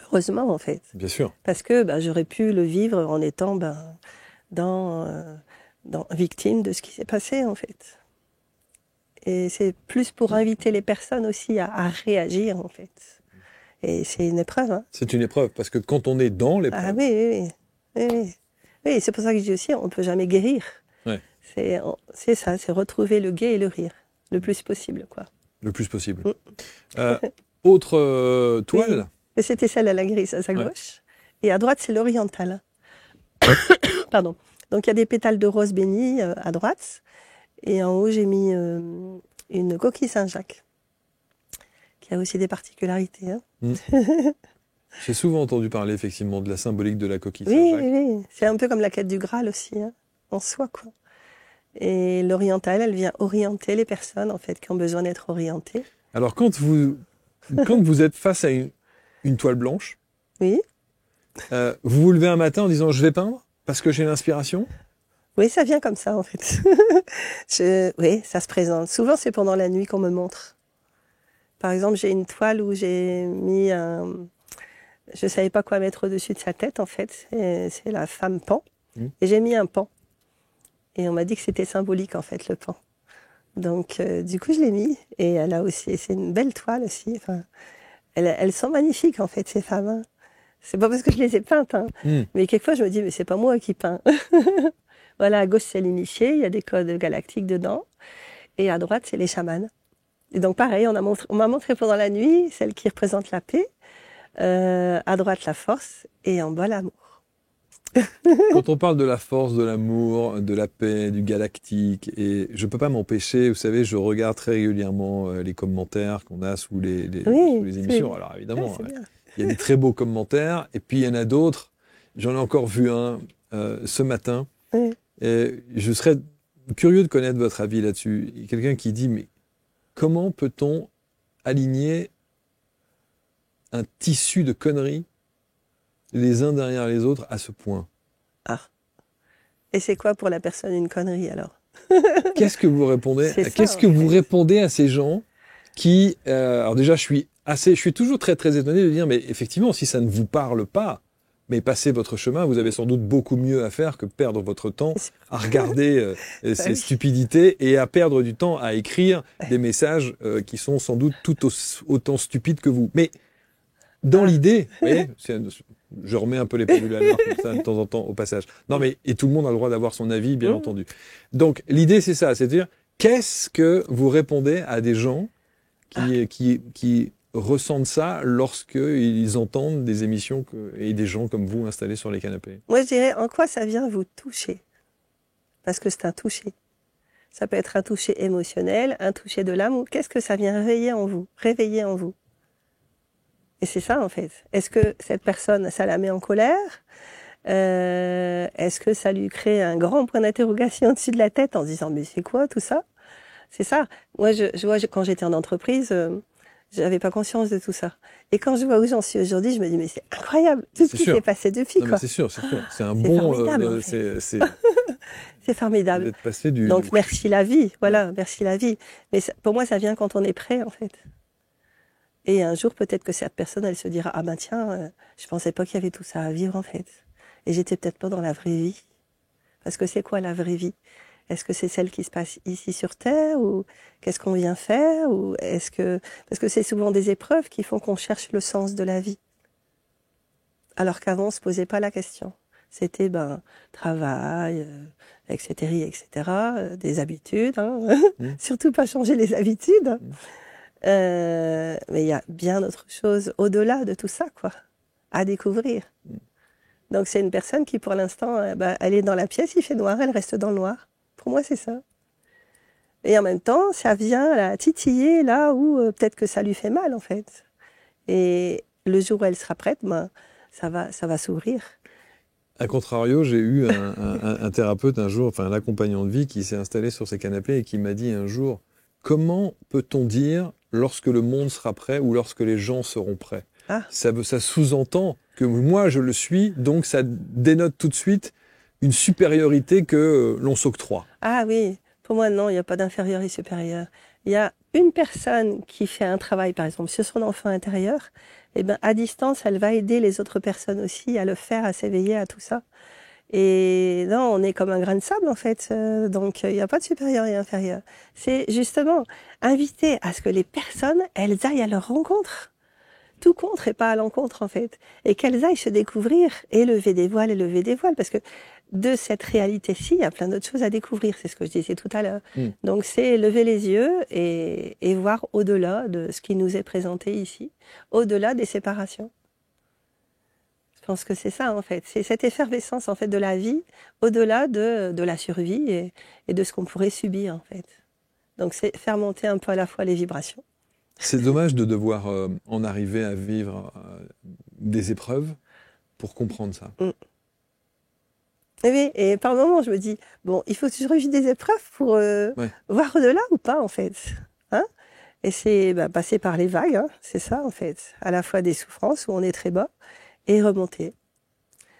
Heureusement, en fait. Bien sûr. Parce que j'aurais pu le vivre en étant victime de ce qui s'est passé, en fait. Et c'est plus pour inviter les personnes aussi à réagir, en fait. Et c'est une épreuve. C'est une épreuve, parce que quand on est dans l'épreuve... Ah oui. Oui, c'est pour ça que je dis aussi, on ne peut jamais guérir. Ouais. C'est ça, c'est retrouver le gai et le rire, le plus possible, quoi. Le plus possible. Autre toile? Oui. C'était celle à la grise, à sa gauche. Et à droite, c'est l'orientale. Pardon. Donc, il y a des pétales de rose bénis à droite. Et en haut, j'ai mis une coquille Saint-Jacques, qui a aussi des particularités. Hein. J'ai souvent entendu parler effectivement de la symbolique de la coquille Oui, Saint-Jacques. oui, c'est un peu comme la quête du Graal aussi, hein, en soi, quoi. Et l'orientale, elle vient orienter les personnes, en fait, qui ont besoin d'être orientées. Alors, quand vous êtes face à une toile blanche, Oui, vous vous levez un matin en disant « je vais peindre parce que j'ai l'inspiration ». oui, ça vient comme ça, en fait. Oui, ça se présente. Souvent, c'est pendant la nuit qu'on me montre. Par exemple, j'ai une toile où j'ai mis je savais pas quoi mettre au-dessus de sa tête, en fait. C'est la femme pan. Et j'ai mis un pan. Et on m'a dit que c'était symbolique, en fait, le pan. Donc, du coup, je l'ai mis. Et elle a aussi, c'est une belle toile aussi. Enfin, elles sont magnifiques, en fait, ces femmes. Hein. C'est pas parce que je les ai peintes, hein. Mais quelquefois, je me dis, mais c'est pas moi qui peins. Voilà, à gauche, c'est l'initié. Il y a des codes galactiques dedans. Et à droite, c'est les chamans. Et donc, pareil, on m'a montré pendant la nuit celle qui représente la paix. À droite, la force. Et en bas, l'amour. Quand on parle de la force, de l'amour, de la paix, du galactique, et je peux pas m'empêcher, vous savez, je regarde très régulièrement les commentaires qu'on a sous les émissions. Alors évidemment, il y a des très beaux commentaires, et puis il y en a d'autres. J'en ai encore vu un ce matin. Et je serais curieux de connaître votre avis là-dessus. Il y a quelqu'un qui dit, mais comment peut-on aligner un tissu de conneries les uns derrière les autres à ce point? Ah. Et c'est quoi pour la personne une connerie alors? Qu'est-ce que vous répondez? Qu'est-ce que vous répondez à ces gens qui, alors déjà, je suis toujours très très étonné de dire, mais effectivement, si ça ne vous parle pas, mais passez votre chemin, vous avez sans doute beaucoup mieux à faire que perdre votre temps à regarder ces stupidités et à perdre du temps à écrire des messages qui sont sans doute tout autant stupides que vous. Mais dans l'idée, vous voyez, je remets un peu les pendules à l'heure comme ça de temps en temps au passage. Non mais, et tout le monde a le droit d'avoir son avis, bien entendu. Donc l'idée c'est ça, c'est-à-dire qu'est-ce que vous répondez à des gens qui ressentent ça lorsqu'ils entendent des émissions et des gens comme vous installés sur les canapés? Moi je dirais, en quoi ça vient vous toucher? Parce que c'est un toucher. Ça peut être un toucher émotionnel, un toucher de l'âme. Qu'est-ce que ça vient réveiller en vous? Réveiller en vous. Et c'est ça, en fait. Est-ce que cette personne, ça la met en colère? Est-ce que ça lui crée un grand point d'interrogation au-dessus de la tête en se disant, mais c'est quoi tout ça? C'est ça. Moi, je vois, quand j'étais en entreprise, j'avais pas conscience de tout ça. Et quand je vois où j'en suis aujourd'hui, je me dis, mais c'est incroyable, tout ce qui s'est passé depuis, quoi. C'est sûr, c'est sûr. C'est un bon, c'est formidable. D'être passé du... Donc, merci la vie. Voilà, merci la vie. Mais ça, pour moi, ça vient quand on est prêt, en fait. Et un jour, peut-être que cette personne, elle se dira, ah ben tiens, je pensais pas qu'il y avait tout ça à vivre, en fait. Et j'étais peut-être pas dans la vraie vie. Parce que c'est quoi la vraie vie? Est-ce que c'est celle qui se passe ici sur Terre, ou qu'est-ce qu'on vient faire, ou est-ce que, parce que c'est souvent des épreuves qui font qu'on cherche le sens de la vie. Alors qu'avant, on se posait pas la question. C'était, travail, etc., des habitudes, hein. Surtout pas changer les habitudes. Mais il y a bien autre chose au-delà de tout ça, quoi, à découvrir. Donc c'est une personne qui, pour l'instant, elle est dans la pièce, il fait noir, elle reste dans le noir. Pour moi, c'est ça. Et en même temps, ça vient la titiller là où peut-être que ça lui fait mal, en fait. Et le jour où elle sera prête, ça va s'ouvrir. A contrario, j'ai eu un thérapeute un jour, enfin un accompagnant de vie qui s'est installé sur ses canapés et qui m'a dit un jour, comment peut-on dire lorsque le monde sera prêt ou lorsque les gens seront prêts? Ça sous-entend que moi je le suis, donc ça dénote tout de suite une supériorité que l'on s'octroie. Ah oui, pour moi non, il n'y a pas d'inférieur et supérieur. Il y a une personne qui fait un travail, par exemple, sur son enfant intérieur, et à distance, elle va aider les autres personnes aussi à le faire, à s'éveiller à tout ça. Et non, on est comme un grain de sable, en fait. Donc, il n'y a pas de supérieur et inférieur. C'est justement inviter à ce que les personnes, elles aillent à leur rencontre. Tout contre et pas à l'encontre, en fait. Et qu'elles aillent se découvrir et lever des voiles. Parce que de cette réalité-ci, il y a plein d'autres choses à découvrir. C'est ce que je disais tout à l'heure. Donc, c'est lever les yeux et voir au-delà de ce qui nous est présenté ici. Au-delà des séparations. Je pense que c'est ça, en fait. C'est cette effervescence, en fait, de la vie, au-delà de la survie et de ce qu'on pourrait subir, en fait. Donc, c'est faire monter un peu à la fois les vibrations. C'est dommage de devoir en arriver à vivre des épreuves pour comprendre ça. Et oui, et par moments, je me dis, bon, il faut toujours vivre des épreuves pour voir au-delà ou pas, en fait. Hein, et c'est passer par les vagues, hein, c'est ça, en fait. À la fois des souffrances où on est très bas et remonter.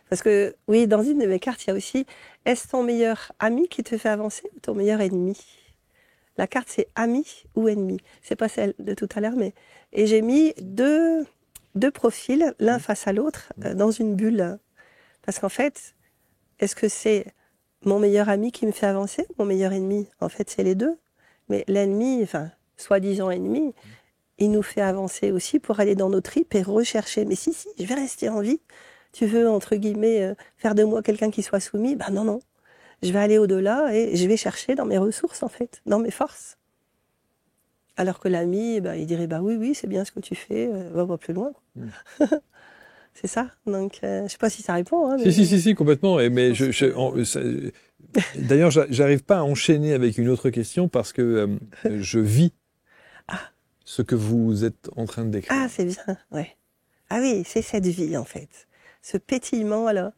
Parce que, oui, dans une de mes cartes, il y a aussi, est-ce ton meilleur ami qui te fait avancer ou ton meilleur ennemi? La carte, c'est ami ou ennemi. C'est pas celle de tout à l'heure, mais... Et j'ai mis deux profils, l'un face à l'autre, dans une bulle. Parce qu'en fait, est-ce que c'est mon meilleur ami qui me fait avancer ou mon meilleur ennemi? En fait, c'est les deux. Mais l'ennemi, enfin, soi-disant ennemi, il nous fait avancer aussi pour aller dans nos tripes et rechercher. Mais si, je vais rester en vie. Tu veux, entre guillemets, faire de moi quelqu'un qui soit soumis? Ben non. Je vais aller au-delà et je vais chercher dans mes ressources, en fait, dans mes forces. Alors que l'ami, il dirait, oui, c'est bien ce que tu fais, va plus loin. C'est ça. Donc, je sais pas si ça répond. Hein, mais... Si, complètement. Mais d'ailleurs, j'arrive pas à enchaîner avec une autre question parce que je vis ce que vous êtes en train de décrire. Ah, c'est bien, ouais. Ah oui, c'est cette vie, en fait. Ce pétillement, là.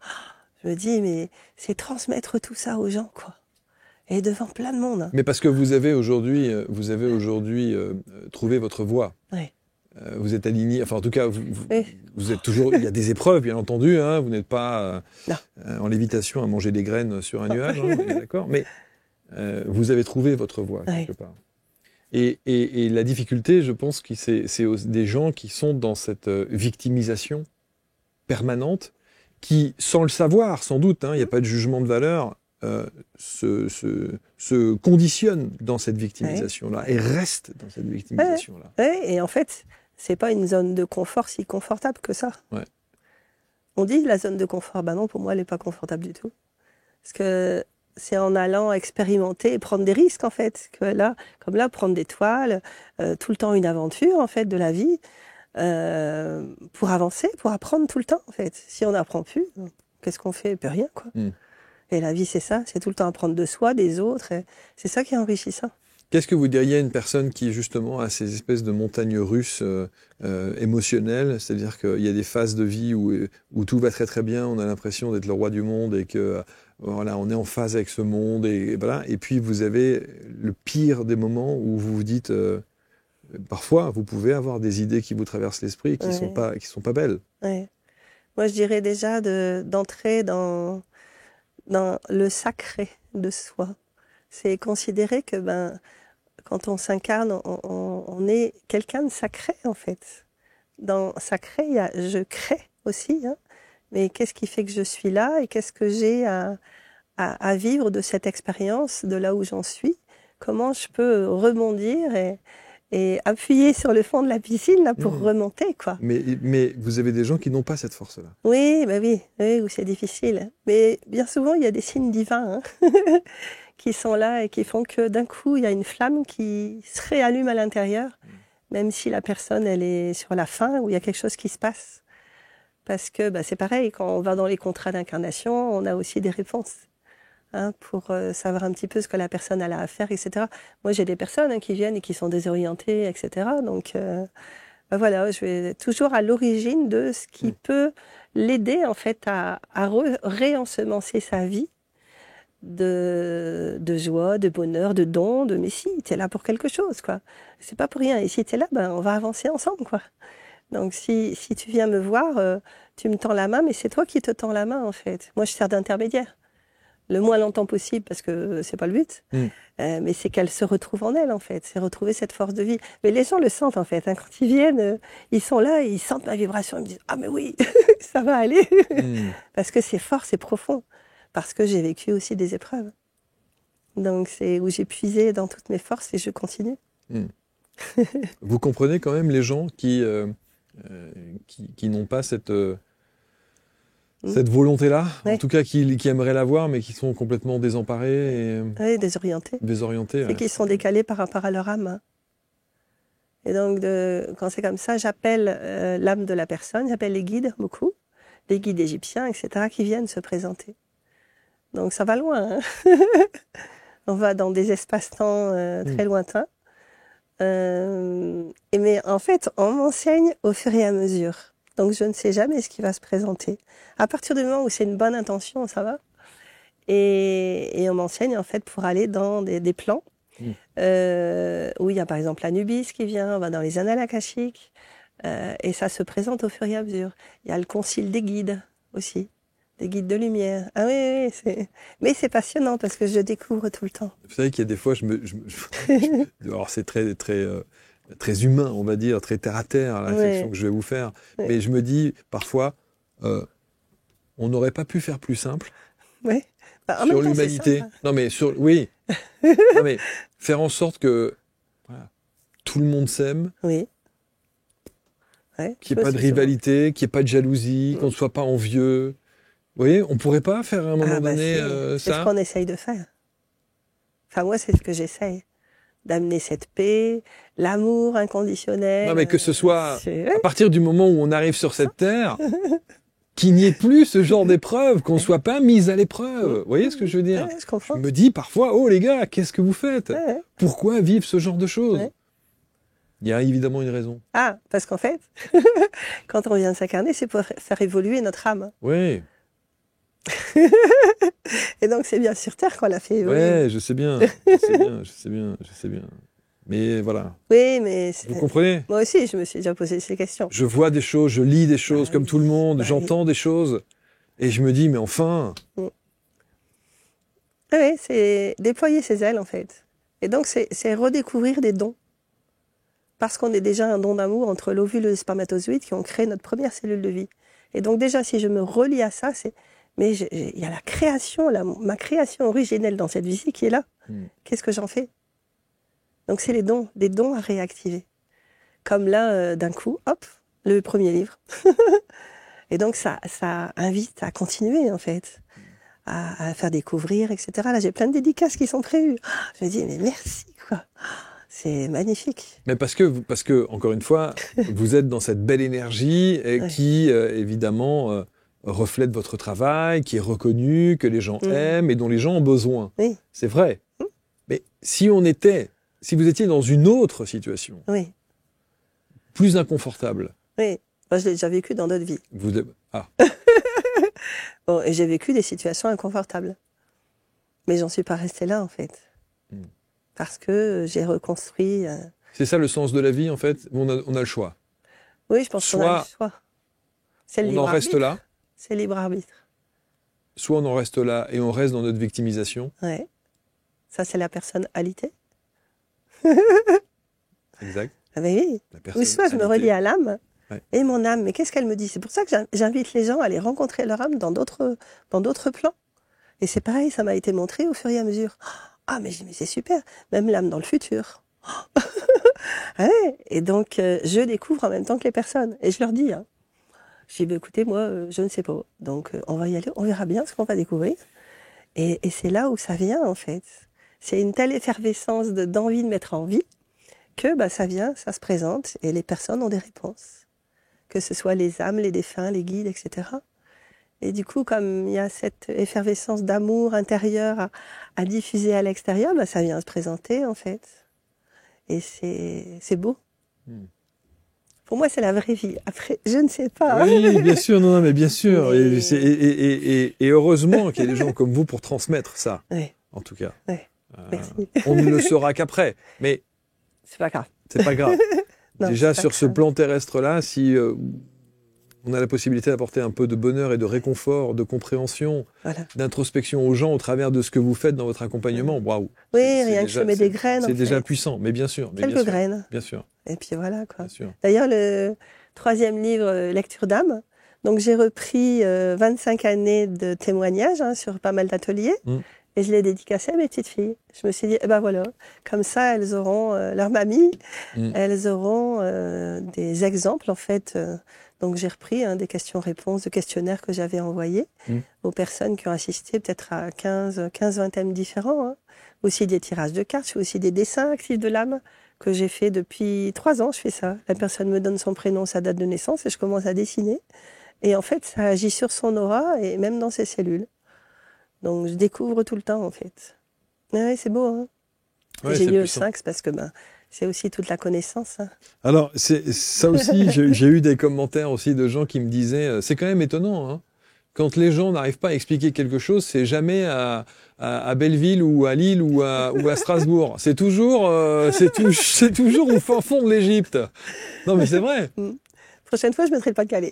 Je me dis, mais c'est transmettre tout ça aux gens, quoi. Et devant plein de monde. Mais parce que vous avez aujourd'hui trouvé votre voie. Oui. Vous êtes aligné, enfin en tout cas, vous êtes toujours, il y a des épreuves bien entendu, hein, vous n'êtes pas en lévitation à manger des graines sur un nuage, hein, d'accord, mais vous avez trouvé votre voie quelque part. Et la difficulté, je pense que c'est des gens qui sont dans cette victimisation permanente, qui, sans le savoir sans doute, il n'y a pas de jugement de valeur, se conditionnent dans cette victimisation-là et restent dans cette victimisation-là. Et en fait, c'est pas une zone de confort si confortable que ça. Ouais. On dit la zone de confort, non, pour moi, elle n'est pas confortable du tout. Parce que c'est en allant expérimenter et prendre des risques, en fait. Que là, comme là, prendre des toiles, tout le temps une aventure, en fait, de la vie, pour avancer, pour apprendre tout le temps, en fait. Si on n'apprend plus, qu'est-ce qu'on fait? Plus rien, quoi. Et la vie, c'est ça, c'est tout le temps apprendre de soi, des autres, et c'est ça qui est enrichissant. Qu'est-ce que vous diriez à une personne qui, justement, a ces espèces de montagnes russes émotionnelles, c'est-à-dire qu'il y a des phases de vie où tout va très très bien, on a l'impression d'être le roi du monde et que voilà, on est en phase avec ce monde, et voilà. Et puis vous avez le pire des moments où vous vous dites, parfois, vous pouvez avoir des idées qui vous traversent l'esprit qui sont pas belles. Ouais. Moi, je dirais déjà d'entrer dans le sacré de soi. C'est considérer que quand on s'incarne, on est quelqu'un de sacré, en fait. Dans sacré, il y a je crée aussi, hein, mais qu'est-ce qui fait que je suis là et qu'est-ce que j'ai à vivre de cette expérience, de là où j'en suis? Comment je peux rebondir et appuyer sur le fond de la piscine là, pour remonter, quoi. Mais vous avez des gens qui n'ont pas cette force-là. Oui, oui, où c'est difficile. Mais bien souvent, il y a des signes divins qui sont là et qui font que d'un coup, il y a une flamme qui se réallume à l'intérieur, même si la personne, elle est sur la fin, où il y a quelque chose qui se passe. Parce que c'est pareil, quand on va dans les contrats d'incarnation, on a aussi des réponses. Pour savoir un petit peu ce que la personne a à faire, etc. Moi, j'ai des personnes qui viennent et qui sont désorientées, etc. Donc, voilà, je vais toujours à l'origine de ce qui peut l'aider, en fait, à réensemencer sa vie de joie, de bonheur, de dons, mais si, t'es là pour quelque chose, quoi. C'est pas pour rien. Et si t'es là, on va avancer ensemble, quoi. Donc, si tu viens me voir, tu me tends la main, mais c'est toi qui te tends la main, en fait. Moi, je sers d'intermédiaire. Le moins longtemps possible, parce que c'est pas le but, mais c'est qu'elle se retrouve en elle, en fait. C'est retrouver cette force de vie. Mais les gens le sentent, en fait. Quand ils viennent, ils sont là, ils sentent ma vibration, ils me disent « Ah, mais oui, ça va aller !» Parce que c'est fort, c'est profond. Parce que j'ai vécu aussi des épreuves. Donc, c'est où j'ai puisé dans toutes mes forces et je continue. Vous comprenez quand même les gens qui n'ont pas cette volonté-là, en tout cas qui aimeraient l'avoir, mais qui sont complètement désemparés et désorientés. Désorientés. Et qui sont décalés par rapport à leur âme. Et donc, quand c'est comme ça, j'appelle l'âme de la personne, j'appelle les guides beaucoup. des guides égyptiens, etc., qui viennent se présenter. Donc ça va loin. Hein. On va dans des espaces-temps très lointains. Mais en fait, on m'enseigne au fur et à mesure. Donc je ne sais jamais ce qui va se présenter. À partir du moment où c'est une bonne intention, ça va. Et on m'enseigne en fait pour aller dans des plans où il y a par exemple l'Anubis qui vient, on va dans les annales akashiques, et ça se présente au fur et à mesure. Il y a le concile des guides aussi, des guides de lumière. Ah oui, mais c'est passionnant parce que je découvre tout le temps. Vous savez qu'il y a des fois, alors c'est très humain, on va dire, très terre à terre, la réflexion que je vais vous faire. Mais je me dis parfois, on n'aurait pas pu faire plus simple. Oui. Sur l'humanité. Non mais oui. Non mais faire en sorte que voilà, tout le monde s'aime. Oui. Ouais, qu'il n'y ait pas de rivalité, qu'il n'y ait pas de jalousie, qu'on ne soit pas envieux. Vous voyez, on pourrait pas faire à un moment donné ça. C'est ce qu'on essaye de faire. Enfin moi c'est ce que j'essaye, d'amener cette paix, l'amour inconditionnel. Non mais que ce soit à partir du moment où on arrive sur cette terre. Qu'il n'y ait plus ce genre d'épreuve, qu'on ne soit pas mis à l'épreuve. Vous voyez ce que je veux dire? Je comprends. Je me dis parfois, oh les gars, qu'est-ce que vous faites? Pourquoi vivre ce genre de choses? Il y a évidemment une raison. Ah, parce qu'en fait, quand on vient de s'incarner, c'est pour faire évoluer notre âme. Oui. Et donc c'est bien sur Terre qu'on l'a fait évoluer. Ouais, je sais bien. Je sais bien. Mais voilà. Oui, mais... Vous comprenez? Moi aussi, je me suis déjà posé ces questions. Je vois des choses, je lis des choses comme tout le monde, j'entends des choses. Et je me dis, mais enfin... Oui, c'est déployer ses ailes, en fait. Et donc, c'est redécouvrir des dons. Parce qu'on est déjà un don d'amour entre l'ovule et le spermatozoïde qui ont créé notre première cellule de vie. Et donc, déjà, si je me relie à ça, mais il y a la création, ma création originelle dans cette vie qui est là. Qu'est-ce que j'en fais? Donc c'est des dons à réactiver. Comme là, d'un coup, hop, le premier livre. Et donc ça invite à continuer en fait, à faire découvrir, etc. Là j'ai plein de dédicaces qui sont prévues. Je me dis mais merci quoi, c'est magnifique. Mais parce que encore une fois, vous êtes dans cette belle énergie qui évidemment reflète votre travail, qui est reconnu, que les gens aiment et dont les gens ont besoin. Oui. C'est vrai. Mais si vous étiez dans une autre situation, plus inconfortable. Oui, moi, je l'ai déjà vécu dans d'autres vies. Bon, et j'ai vécu des situations inconfortables. Mais j'en suis pas restée là, en fait. Parce que j'ai reconstruit... C'est ça le sens de la vie, en fait? On a le choix. Oui, je pense qu'on a le choix. C'est le libre arbitre. On en reste là. C'est libre arbitre. Soit on en reste là et on reste dans notre victimisation. Ouais. Ça, c'est la personnalité. Exact. Ah ben oui. Ou soit je me relie à l'âme et mon âme. Mais qu'est-ce qu'elle me dit? C'est pour ça que j'invite les gens à aller rencontrer leur âme dans d'autres plans. Et c'est pareil, ça m'a été montré au fur et à mesure. Ah mais c'est super. Même l'âme dans le futur. Et donc je découvre en même temps que les personnes et je leur dis. Je dis écoutez moi je ne sais pas. Donc on va y aller. On verra bien ce qu'on va découvrir. Et c'est là où ça vient en fait. C'est une telle effervescence d'envie de mettre en vie que ça vient, ça se présente et les personnes ont des réponses. Que ce soit les âmes, les défunts, les guides, etc. Et du coup, comme il y a cette effervescence d'amour intérieur à diffuser à l'extérieur, ça vient se présenter en fait. Et c'est beau. Pour moi, c'est la vraie vie. Après, je ne sais pas. Oui, bien sûr, non, mais bien sûr. Et heureusement qu'il y a des gens comme vous pour transmettre ça, en tout cas. Merci. On ne le saura qu'après, mais c'est pas grave. C'est pas grave. Non, déjà sur ce plan terrestre-là, si on a la possibilité d'apporter un peu de bonheur et de réconfort, de compréhension, d'introspection aux gens au travers de ce que vous faites dans votre accompagnement, waouh. Oui, rien que je mets des graines. C'est déjà puissant, mais bien sûr. Quelques graines. Bien sûr. Et puis voilà quoi. D'ailleurs, le 3e livre, Lecture d'âme. Donc j'ai repris 25 années de témoignages sur pas mal d'ateliers. Et je l'ai dédicacé à mes petites filles. Je me suis dit, voilà, comme ça, elles auront leur mamie, elles auront des exemples, en fait. Donc, j'ai repris des questions-réponses, de questionnaires que j'avais envoyés aux personnes qui ont assisté peut-être à 15-20 thèmes différents. Aussi des tirages de cartes, je fais aussi des dessins actifs de l'âme que j'ai fait depuis 3 ans, je fais ça. La personne me donne son prénom, sa date de naissance et je commence à dessiner. Et en fait, ça agit sur son aura et même dans ses cellules. Donc, je découvre tout le temps, en fait. Ouais, c'est beau, hein. Ouais, J'ai c'est mis le puissant. 5 parce que c'est aussi toute la connaissance. Hein. Alors, ça aussi, j'ai eu des commentaires aussi de gens qui me disaient, c'est quand même étonnant, hein. Quand les gens n'arrivent pas à expliquer quelque chose, c'est jamais à Belleville ou à Lille ou à Strasbourg. C'est toujours au fin fond de l'Égypte. Non, mais c'est vrai. Prochaine fois, je mettrai le Pas-de-Calais.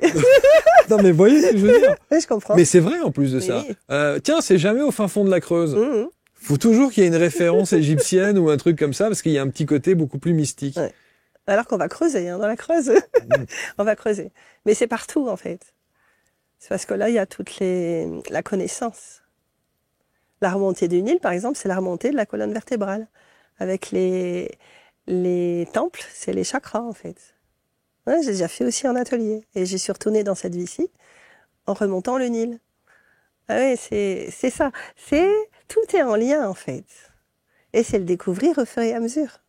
Non, mais voyez ce que je veux dire. Oui, je comprends. Mais c'est vrai en plus de ça. Oui. Tiens, c'est jamais au fin fond de la Creuse. Faut toujours qu'il y ait une référence égyptienne ou un truc comme ça, parce qu'il y a un petit côté beaucoup plus mystique. Ouais. Alors qu'on va creuser, hein, dans la Creuse. On va creuser. Mais c'est partout, en fait. C'est parce que là, il y a la connaissance. La remontée du Nil, par exemple, c'est la remontée de la colonne vertébrale. Avec les temples, c'est les chakras, en fait. Ouais, j'ai déjà fait aussi en atelier. Et j'y suis retournée dans cette vie-ci en remontant le Nil. Ah oui, c'est ça. Tout est en lien, en fait. Et c'est le découvrir au fur et à mesure.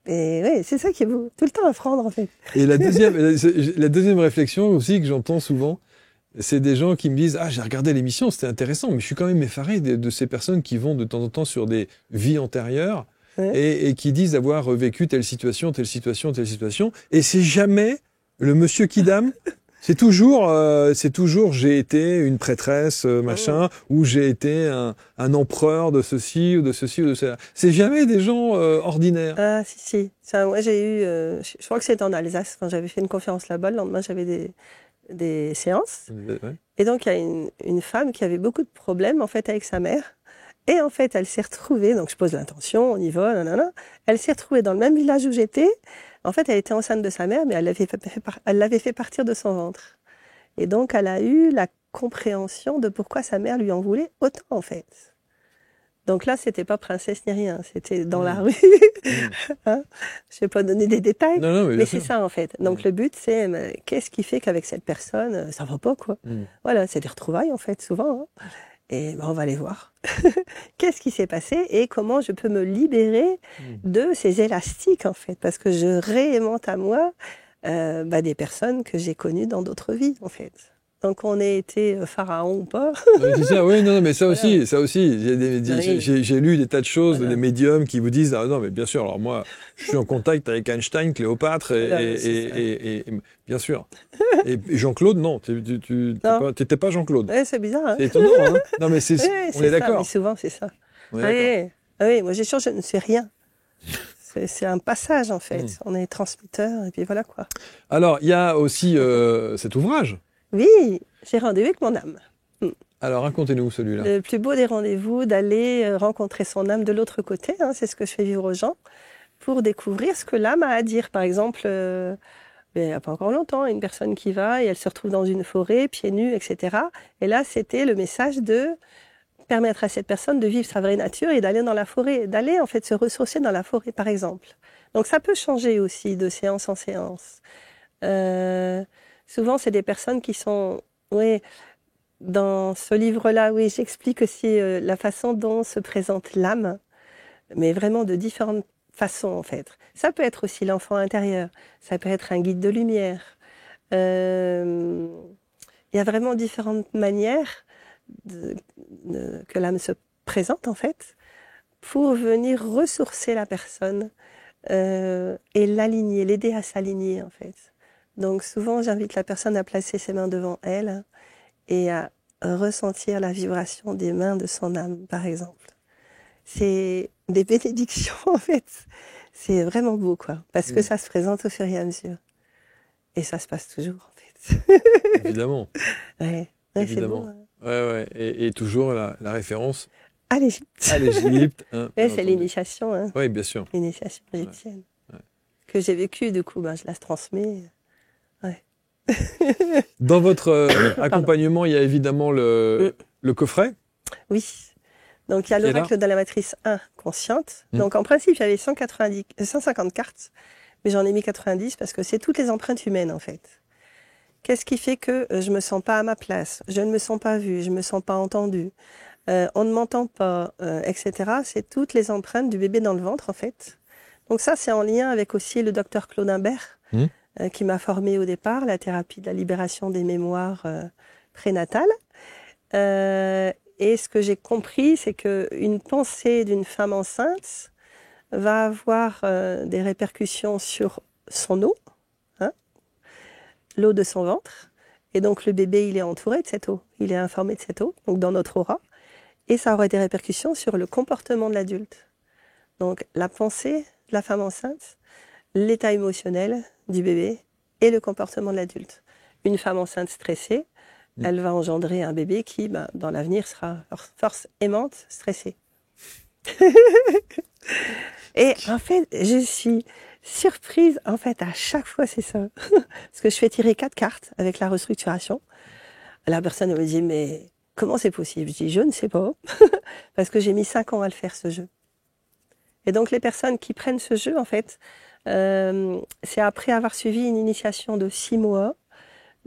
Et oui, c'est ça qui est beau. Tout le temps apprendre, en fait. Et la deuxième réflexion aussi que j'entends souvent, c'est des gens qui me disent « Ah, j'ai regardé l'émission, c'était intéressant, mais je suis quand même effaré de ces personnes qui vont de temps en temps sur des vies antérieures et qui disent avoir vécu telle situation, telle situation, telle situation. Et c'est jamais le monsieur Kidam. C'est toujours j'ai été une prêtresse, machin, ou j'ai été un empereur de ceci ou de ceci ou de cela. C'est jamais des gens ordinaires. Ah, si. Ça, moi, j'ai eu, je crois que c'était en Alsace, quand j'avais fait une conférence là-bas, le lendemain, j'avais des séances. Ouais. Et donc, il y a une femme qui avait beaucoup de problèmes, en fait, avec sa mère. Et en fait, elle s'est retrouvée, donc je pose l'intention, on y va, nanana. Elle s'est retrouvée dans le même village où j'étais. En fait, elle était enceinte de sa mère, mais elle l'avait fait partir de son ventre. Et donc, elle a eu la compréhension de pourquoi sa mère lui en voulait autant, en fait. Donc là, c'était pas princesse ni rien, c'était dans la rue. Hein, je vais pas donner des détails, Non, mais c'est ça, en fait. Donc le but, c'est qu'est-ce qui fait qu'avec cette personne, ça va pas, quoi. Voilà, c'est des retrouvailles, en fait, souvent. Hein. Et on va aller voir. Qu'est-ce qui s'est passé et comment je peux me libérer de ces élastiques, en fait, parce que je réaimante à moi des personnes que j'ai connues dans d'autres vies, en fait. Donc on ait été pharaon ou pas. C'est ça, oui, non, mais ça aussi, Voilà. ça aussi. J'ai lu des tas de choses, Voilà. des médiums qui vous disent, ah non, mais bien sûr, alors moi, je suis en contact avec Einstein, Cléopâtre, et bien sûr. Et Jean-Claude, non, t'étais pas Jean-Claude. Ouais, c'est bizarre, hein. C'est étonnant, hein. Non, mais on est ça, d'accord. mais souvent, c'est ça. On est d'accord. Oui, moi j'ai sûr, je ne sais rien. C'est un passage, en fait. On est transmetteur, et puis voilà, quoi. Alors, il y a aussi cet ouvrage. Oui, j'ai rendez-vous avec mon âme. Alors, racontez-nous celui-là. Le plus beau des rendez-vous, d'aller rencontrer son âme de l'autre côté, hein, c'est ce que je fais vivre aux gens, pour découvrir ce que l'âme a à dire. Par exemple, il n'y a pas encore longtemps, une personne qui va et elle se retrouve dans une forêt, pieds nus, etc. Et là, c'était le message de permettre à cette personne de vivre sa vraie nature et d'aller dans la forêt, d'aller en fait se ressourcer dans la forêt, par exemple. Donc ça peut changer aussi de séance en séance. Souvent, c'est des personnes qui sont, dans ce livre-là, j'explique aussi la façon dont se présente l'âme, mais vraiment de différentes façons, en fait. Ça peut être aussi l'enfant intérieur, ça peut être un guide de lumière. Il y a vraiment différentes manières que l'âme se présente, en fait, pour venir ressourcer la personne et l'aligner, l'aider à s'aligner, en fait. Donc souvent, j'invite la personne à placer ses mains devant elle et à ressentir la vibration des mains de son âme, par exemple. C'est des bénédictions, en fait. C'est vraiment beau, quoi. Parce que ça se présente au fur et à mesure. Et ça se passe toujours, en fait. Évidemment. Ouais, évidemment. C'est beau, hein. Et toujours la référence à l'Égypte. à l'Égypte. Hein, c'est l'initiation. Hein. Oui, bien sûr. L'initiation égyptienne. Que j'ai vécue, du coup, je la transmets. Dans votre accompagnement, il y a évidemment le coffret. Oui. Donc, il y a l'oracle de la matrice 1 consciente. Donc, en principe, j'avais 150 cartes, mais j'en ai mis 90 parce que c'est toutes les empreintes humaines, en fait. Qu'est-ce qui fait que je me sens pas à ma place, je ne me sens pas vue, je me sens pas entendue, on ne m'entend pas, etc. C'est toutes les empreintes du bébé dans le ventre, en fait. Donc ça, c'est en lien avec aussi le docteur Claude Imbert, qui m'a formée au départ, la thérapie de la libération des mémoires prénatales. Et ce que j'ai compris, c'est qu'une pensée d'une femme enceinte va avoir des répercussions sur son eau, hein, l'eau de son ventre. Et donc le bébé, il est entouré de cette eau, il est informé de cette eau, donc dans notre aura. Et ça aura des répercussions sur le comportement de l'adulte. Donc la pensée de la femme enceinte, l'état émotionnel du bébé et le comportement de l'adulte. Une femme enceinte stressée, elle va engendrer un bébé qui, dans l'avenir, sera force aimante, stressée. Et en fait, je suis surprise, en fait, à chaque fois, c'est ça. Parce que je fais tirer 4 cartes avec la restructuration. La personne me dit, mais comment c'est possible? Je dis, je ne sais pas. Parce que j'ai mis 5 ans à le faire, ce jeu. Et donc, les personnes qui prennent ce jeu, en fait, c'est après avoir suivi une initiation de 6 mois,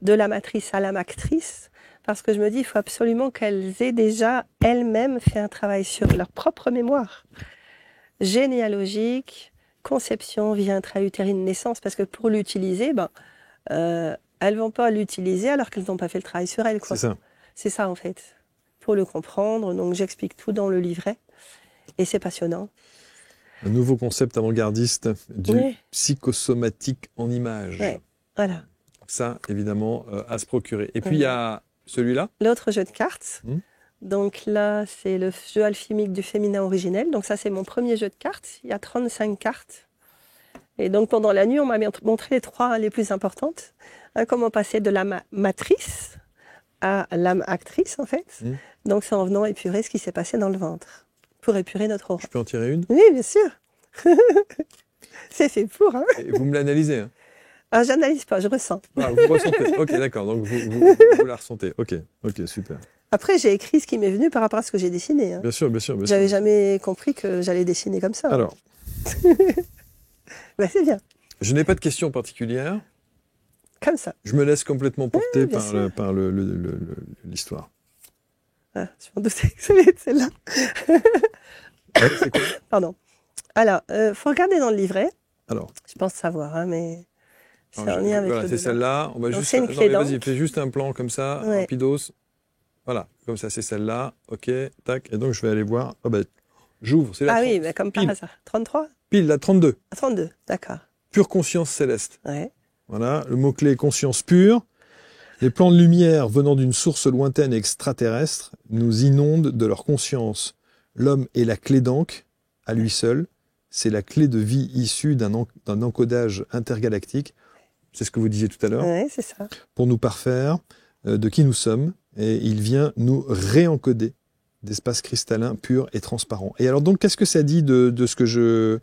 de la matrice à la mactrice, parce que je me dis, il faut absolument qu'elles aient déjà elles-mêmes fait un travail sur leur propre mémoire. Généalogique, conception, vie intra-utérine, naissance, parce que pour l'utiliser, elles vont pas l'utiliser alors qu'elles n'ont pas fait le travail sur elles, quoi. C'est ça. C'est ça, en fait. Pour le comprendre, donc j'explique tout dans le livret, et c'est passionnant. Un nouveau concept avant-gardiste du psychosomatique en images. Ouais, voilà. Ça, évidemment, à se procurer. Et puis, il y a celui-là. L'autre jeu de cartes. Donc là, c'est le jeu alchimique du féminin originel. Donc ça, c'est mon premier jeu de cartes. Il y a 35 cartes. Et donc, pendant la nuit, on m'a montré les 3 les plus importantes. Comment passer de l'âme matrice à l'âme actrice, en fait. Donc, c'est en venant épurer ce qui s'est passé dans le ventre. Pour épurer notre aura. Je peux en tirer une? Oui, bien sûr. C'est fait pour, hein. Et vous me l'analysez, hein? Ah, j'analyse pas, je ressens. Ah, vous ressentez. Ok, d'accord. Donc, vous la ressentez. Ok, super. Après, j'ai écrit ce qui m'est venu par rapport à ce que j'ai dessiné. Hein. Bien sûr. J'avais jamais compris que j'allais dessiner comme ça. Alors. C'est bien. Je n'ai pas de questions particulières. Comme ça. Je me laisse complètement porter par l'histoire. Ah, je m'en doutais que ça allait être celle-là. C'est quoi? Pardon. Alors, faut regarder dans le livret. Alors. Je pense savoir, hein, mais c'est en lien avec voilà, c'est celle-là. On va donc, juste. c'est une clé d'encre. Vas-y, fais juste un plan comme ça, rapidos. Voilà, comme ça, c'est celle-là. Ok, tac. Et donc, je vais aller voir. Oh, j'ouvre. C'est la 30. Oui, mais comme par hasard. 33? Pile, la 32. 32, d'accord. Pure conscience céleste. Ouais. Voilà, le mot-clé conscience pure. Les plans de lumière venant d'une source lointaine et extraterrestre nous inondent de leur conscience. L'homme est la clé d'encre, à lui seul. C'est la clé de vie issue d'un encodage intergalactique. C'est ce que vous disiez tout à l'heure. Oui, c'est ça. Pour nous parfaire de qui nous sommes. Et il vient nous réencoder d'espace cristallin pur et transparent. Et alors donc, qu'est-ce que ça dit de ce que je...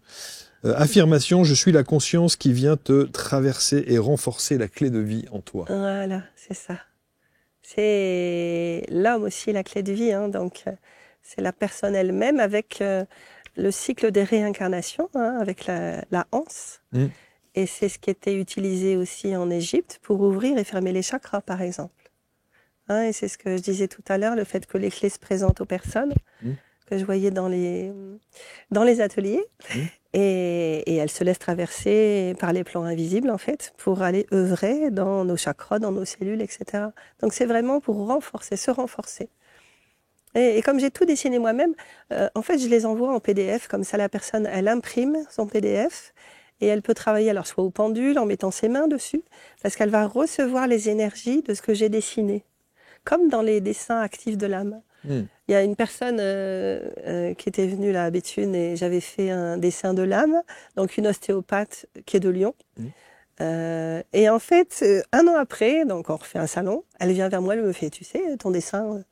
affirmation, je suis la conscience qui vient te traverser et renforcer la clé de vie en toi. Voilà, c'est ça. C'est l'homme aussi, la clé de vie. Hein, donc, c'est la personne elle-même avec le cycle des réincarnations, hein, avec la anse. Et c'est ce qui était utilisé aussi en Égypte pour ouvrir et fermer les chakras, par exemple. Hein, et c'est ce que je disais tout à l'heure, le fait que les clés se présentent aux personnes, que je voyais dans les ateliers. Et elles se laissent traverser par les plans invisibles, en fait, pour aller œuvrer dans nos chakras, dans nos cellules, etc. Donc c'est vraiment pour renforcer, se renforcer. Et comme j'ai tout dessiné moi-même, en fait, je les envoie en PDF, comme ça la personne, elle imprime son PDF, et elle peut travailler alors soit au pendule, en mettant ses mains dessus, parce qu'elle va recevoir les énergies de ce que j'ai dessiné, comme dans les dessins actifs de l'âme. Il y a une personne qui était venue là à Béthune et j'avais fait un dessin de l'âme, donc une ostéopathe qui est de Lyon. Et en fait, 1 an après, donc on refait un salon, elle vient vers moi, elle me fait, tu sais, ton dessin,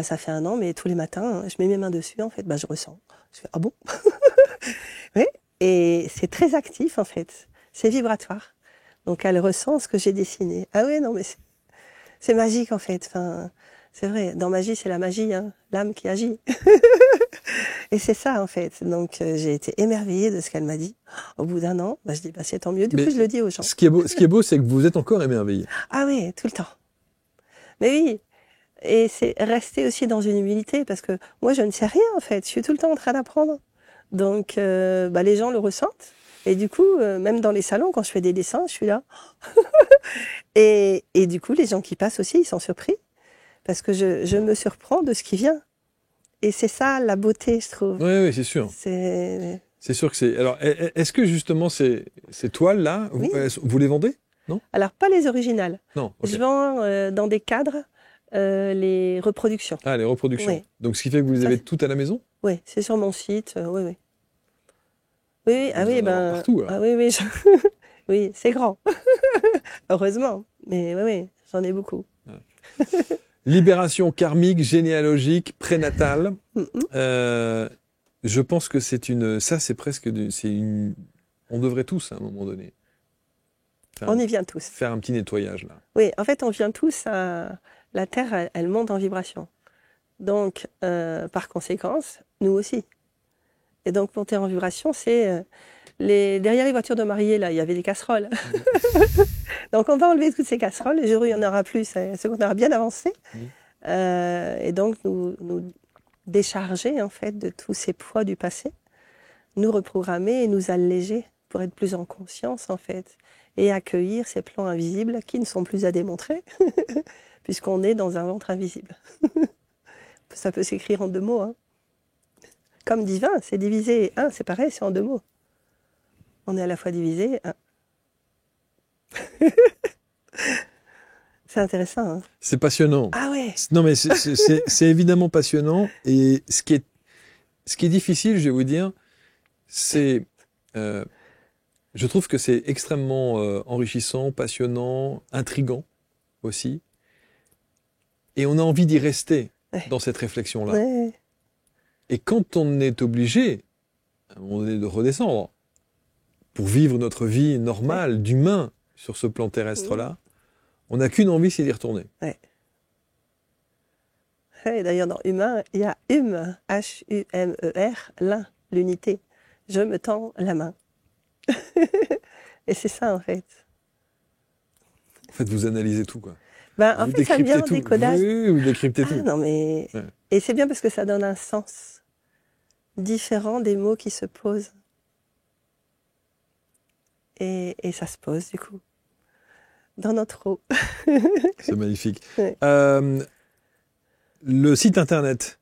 ça fait 1 an, mais tous les matins, je mets mes mains dessus, en fait, je ressens. Je fais, ah bon? Oui, et c'est très actif, en fait. C'est vibratoire. Donc elle ressent ce que j'ai dessiné. Ah oui, non, mais c'est magique, en fait. Enfin, c'est vrai, dans magie, c'est la magie, hein, l'âme qui agit. Et c'est ça, en fait. Donc, j'ai été émerveillée de ce qu'elle m'a dit. Au bout d'1 an, je dis, c'est tant mieux. Du coup, je le dis aux gens. Ce qui est beau, c'est que vous êtes encore émerveillée. Ah oui, tout le temps. Mais oui. Et c'est rester aussi dans une humilité, parce que moi, je ne sais rien, en fait. Je suis tout le temps en train d'apprendre. Donc, les gens le ressentent. Et du coup, même dans les salons, quand je fais des dessins, je suis là. et du coup, les gens qui passent aussi, ils sont surpris. Parce que je me surprends de ce qui vient. Et c'est ça, la beauté, je trouve. Oui, c'est sûr. C'est sûr que c'est... Alors, est-ce que justement ces toiles-là, Oui. vous les vendez? Non? Alors, pas les originales. Non, ok. Je vends dans des cadres les reproductions. Ah, les reproductions. Oui. Donc, ce qui fait que vous les Ça, avez c'est- toutes à la maison? Oui, c'est sur mon site. Oui, oui. Oui, ah Vous oui, en avez partout, alors. ah oui, oui, oui, c'est grand. Heureusement. Mais oui, oui, j'en ai beaucoup. Libération karmique, généalogique, prénatale. Mhm. Je pense que ça, c'est presque, on devrait tous, à un moment donné, On y vient tous. faire un petit nettoyage, là. Oui, en fait, on vient tous à... La Terre, elle monte en vibration. Donc, par conséquence, nous aussi. Et donc, monter en vibration, c'est... Derrière les voitures de mariés, là, il y avait des casseroles. Donc, on va enlever toutes ces casseroles. Le jour où il n'y en aura plus, c'est qu'on aura bien avancé. Et donc, nous décharger, en fait, de tous ces poids du passé, nous reprogrammer et nous alléger pour être plus en conscience, en fait, et accueillir ces plans invisibles qui ne sont plus à démontrer, puisqu'on est dans un ventre invisible. Ça peut s'écrire en 2 mots. Hein. Comme divin, c'est divisé. Un, c'est pareil, c'est en 2 mots. On est à la fois divisé. C'est intéressant. Hein. C'est passionnant. Ah ouais. Non, mais c'est évidemment passionnant. Et ce qui est difficile, je vais vous dire, c'est... je trouve que c'est extrêmement enrichissant, passionnant, intriguant aussi. Et on a envie d'y rester dans cette réflexion-là. Ouais. Et quand on est obligé, à un moment donné, de redescendre pour vivre notre vie normale d'humain sur ce plan terrestre-là, on n'a qu'une envie, c'est d'y retourner. Ouais. Et d'ailleurs, dans humain, il y a H-U-M-E-R, l'un, l'unité. Je me tends la main. Et c'est ça, en fait. En fait, vous analysez tout, quoi. En fait, ça vient en tout. décodage. Oui, vous décryptez tout. Non, mais... Ouais. Et c'est bien parce que ça donne un sens différent des mots qui se posent. Et ça se pose, du coup, dans notre eau. C'est magnifique. Ouais. Le site internet.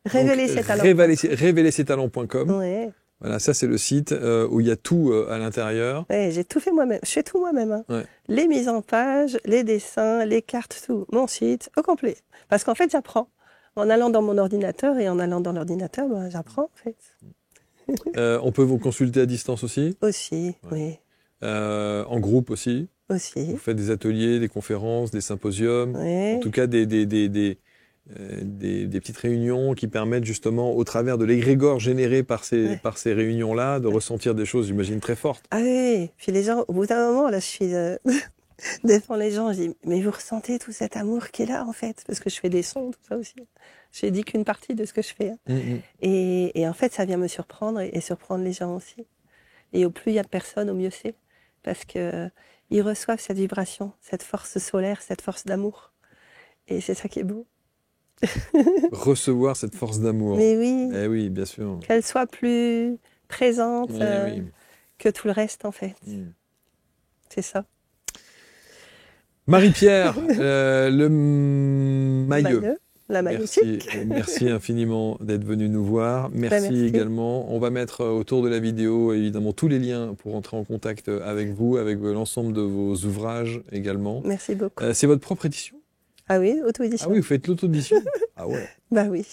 Révéler ses talents. Révélersettalents.com. Ouais. Voilà, ça c'est le site où il y a tout à l'intérieur. Ouais, j'ai tout fait moi-même. Je fais tout moi-même. Hein. Ouais. Les mises en page, les dessins, les cartes, tout. Mon site, au complet. Parce qu'en fait, j'apprends. En allant dans mon ordinateur et en allant dans l'ordinateur, j'apprends, en fait. On peut vous consulter à distance aussi. Aussi, oui. En groupe aussi. Aussi. Vous faites des ateliers, des conférences, des symposiums. Ouais. En tout cas, des petites réunions qui permettent justement, au travers de l'égrégore généré par ces réunions-là, de ressentir des choses, j'imagine, très fortes. Ah oui, puis les gens, au bout d'un moment, là, je suis devant les gens, je dis, mais vous ressentez tout cet amour qui est là, en fait, parce que je fais des sons, tout ça aussi. J'ai dit qu'une partie de ce que je fais. Hein. Et en fait, ça vient me surprendre et surprendre les gens aussi. Et au plus il y a de personnes, au mieux c'est. Parce que ils reçoivent cette vibration, cette force solaire, cette force d'amour. Et c'est ça qui est beau. Recevoir cette force d'amour. Mais oui. Eh oui, bien sûr. Qu'elle soit plus présente Oui. que tout le reste, en fait. C'est ça. Marie-Pierre, le Mailleux. La magnifique. Merci infiniment d'être venu nous voir. Merci également. On va mettre autour de la vidéo évidemment tous les liens pour entrer en contact avec vous, avec l'ensemble de vos ouvrages également. Merci beaucoup. C'est votre propre édition? Ah oui, auto-édition. Ah oui, vous faites l'auto-édition? Ah ouais. Bah oui.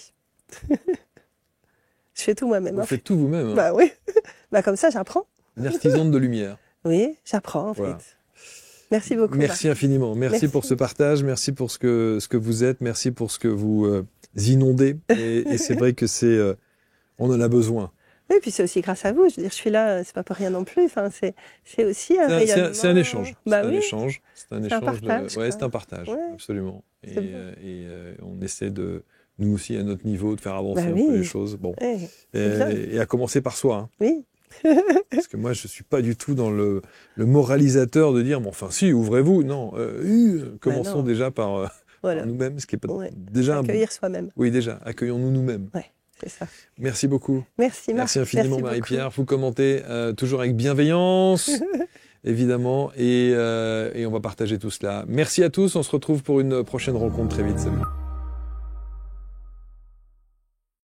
Je fais tout moi-même. Vous faites tout vous-même. Hein. Bah oui. Bah comme ça, j'apprends. Une artisane de lumière. Oui, j'apprends en fait. Merci beaucoup. Merci infiniment. Merci pour ce partage. Merci pour ce que vous êtes. Merci pour ce que vous inondez. Et c'est vrai que on en a besoin. Oui, puis c'est aussi grâce à vous. Je veux dire, je suis là, c'est pas pour rien non plus. Enfin, c'est aussi un rayonnement. C'est un échange. Bah c'est oui. un échange. C'est un échange. Partage. Ouais, c'est un partage. Ouais. Absolument. Et on essaie de, nous aussi, à notre niveau, de faire avancer un peu les choses. Bon. Et à commencer par soi. Hein. Oui. Parce que moi, je suis pas du tout dans le moralisateur de dire, bon, enfin, si, ouvrez-vous. Non, commençons déjà par nous-mêmes, ce qui est pas déjà accueillir soi-même. Oui, déjà, accueillons-nous nous-mêmes. Ouais. C'est ça. Merci beaucoup. Merci Marc. Merci infiniment Merci Marie-Pierre. Vous commentez toujours avec bienveillance, évidemment, et on va partager tout cela. Merci à tous. On se retrouve pour une prochaine rencontre très vite. Salut.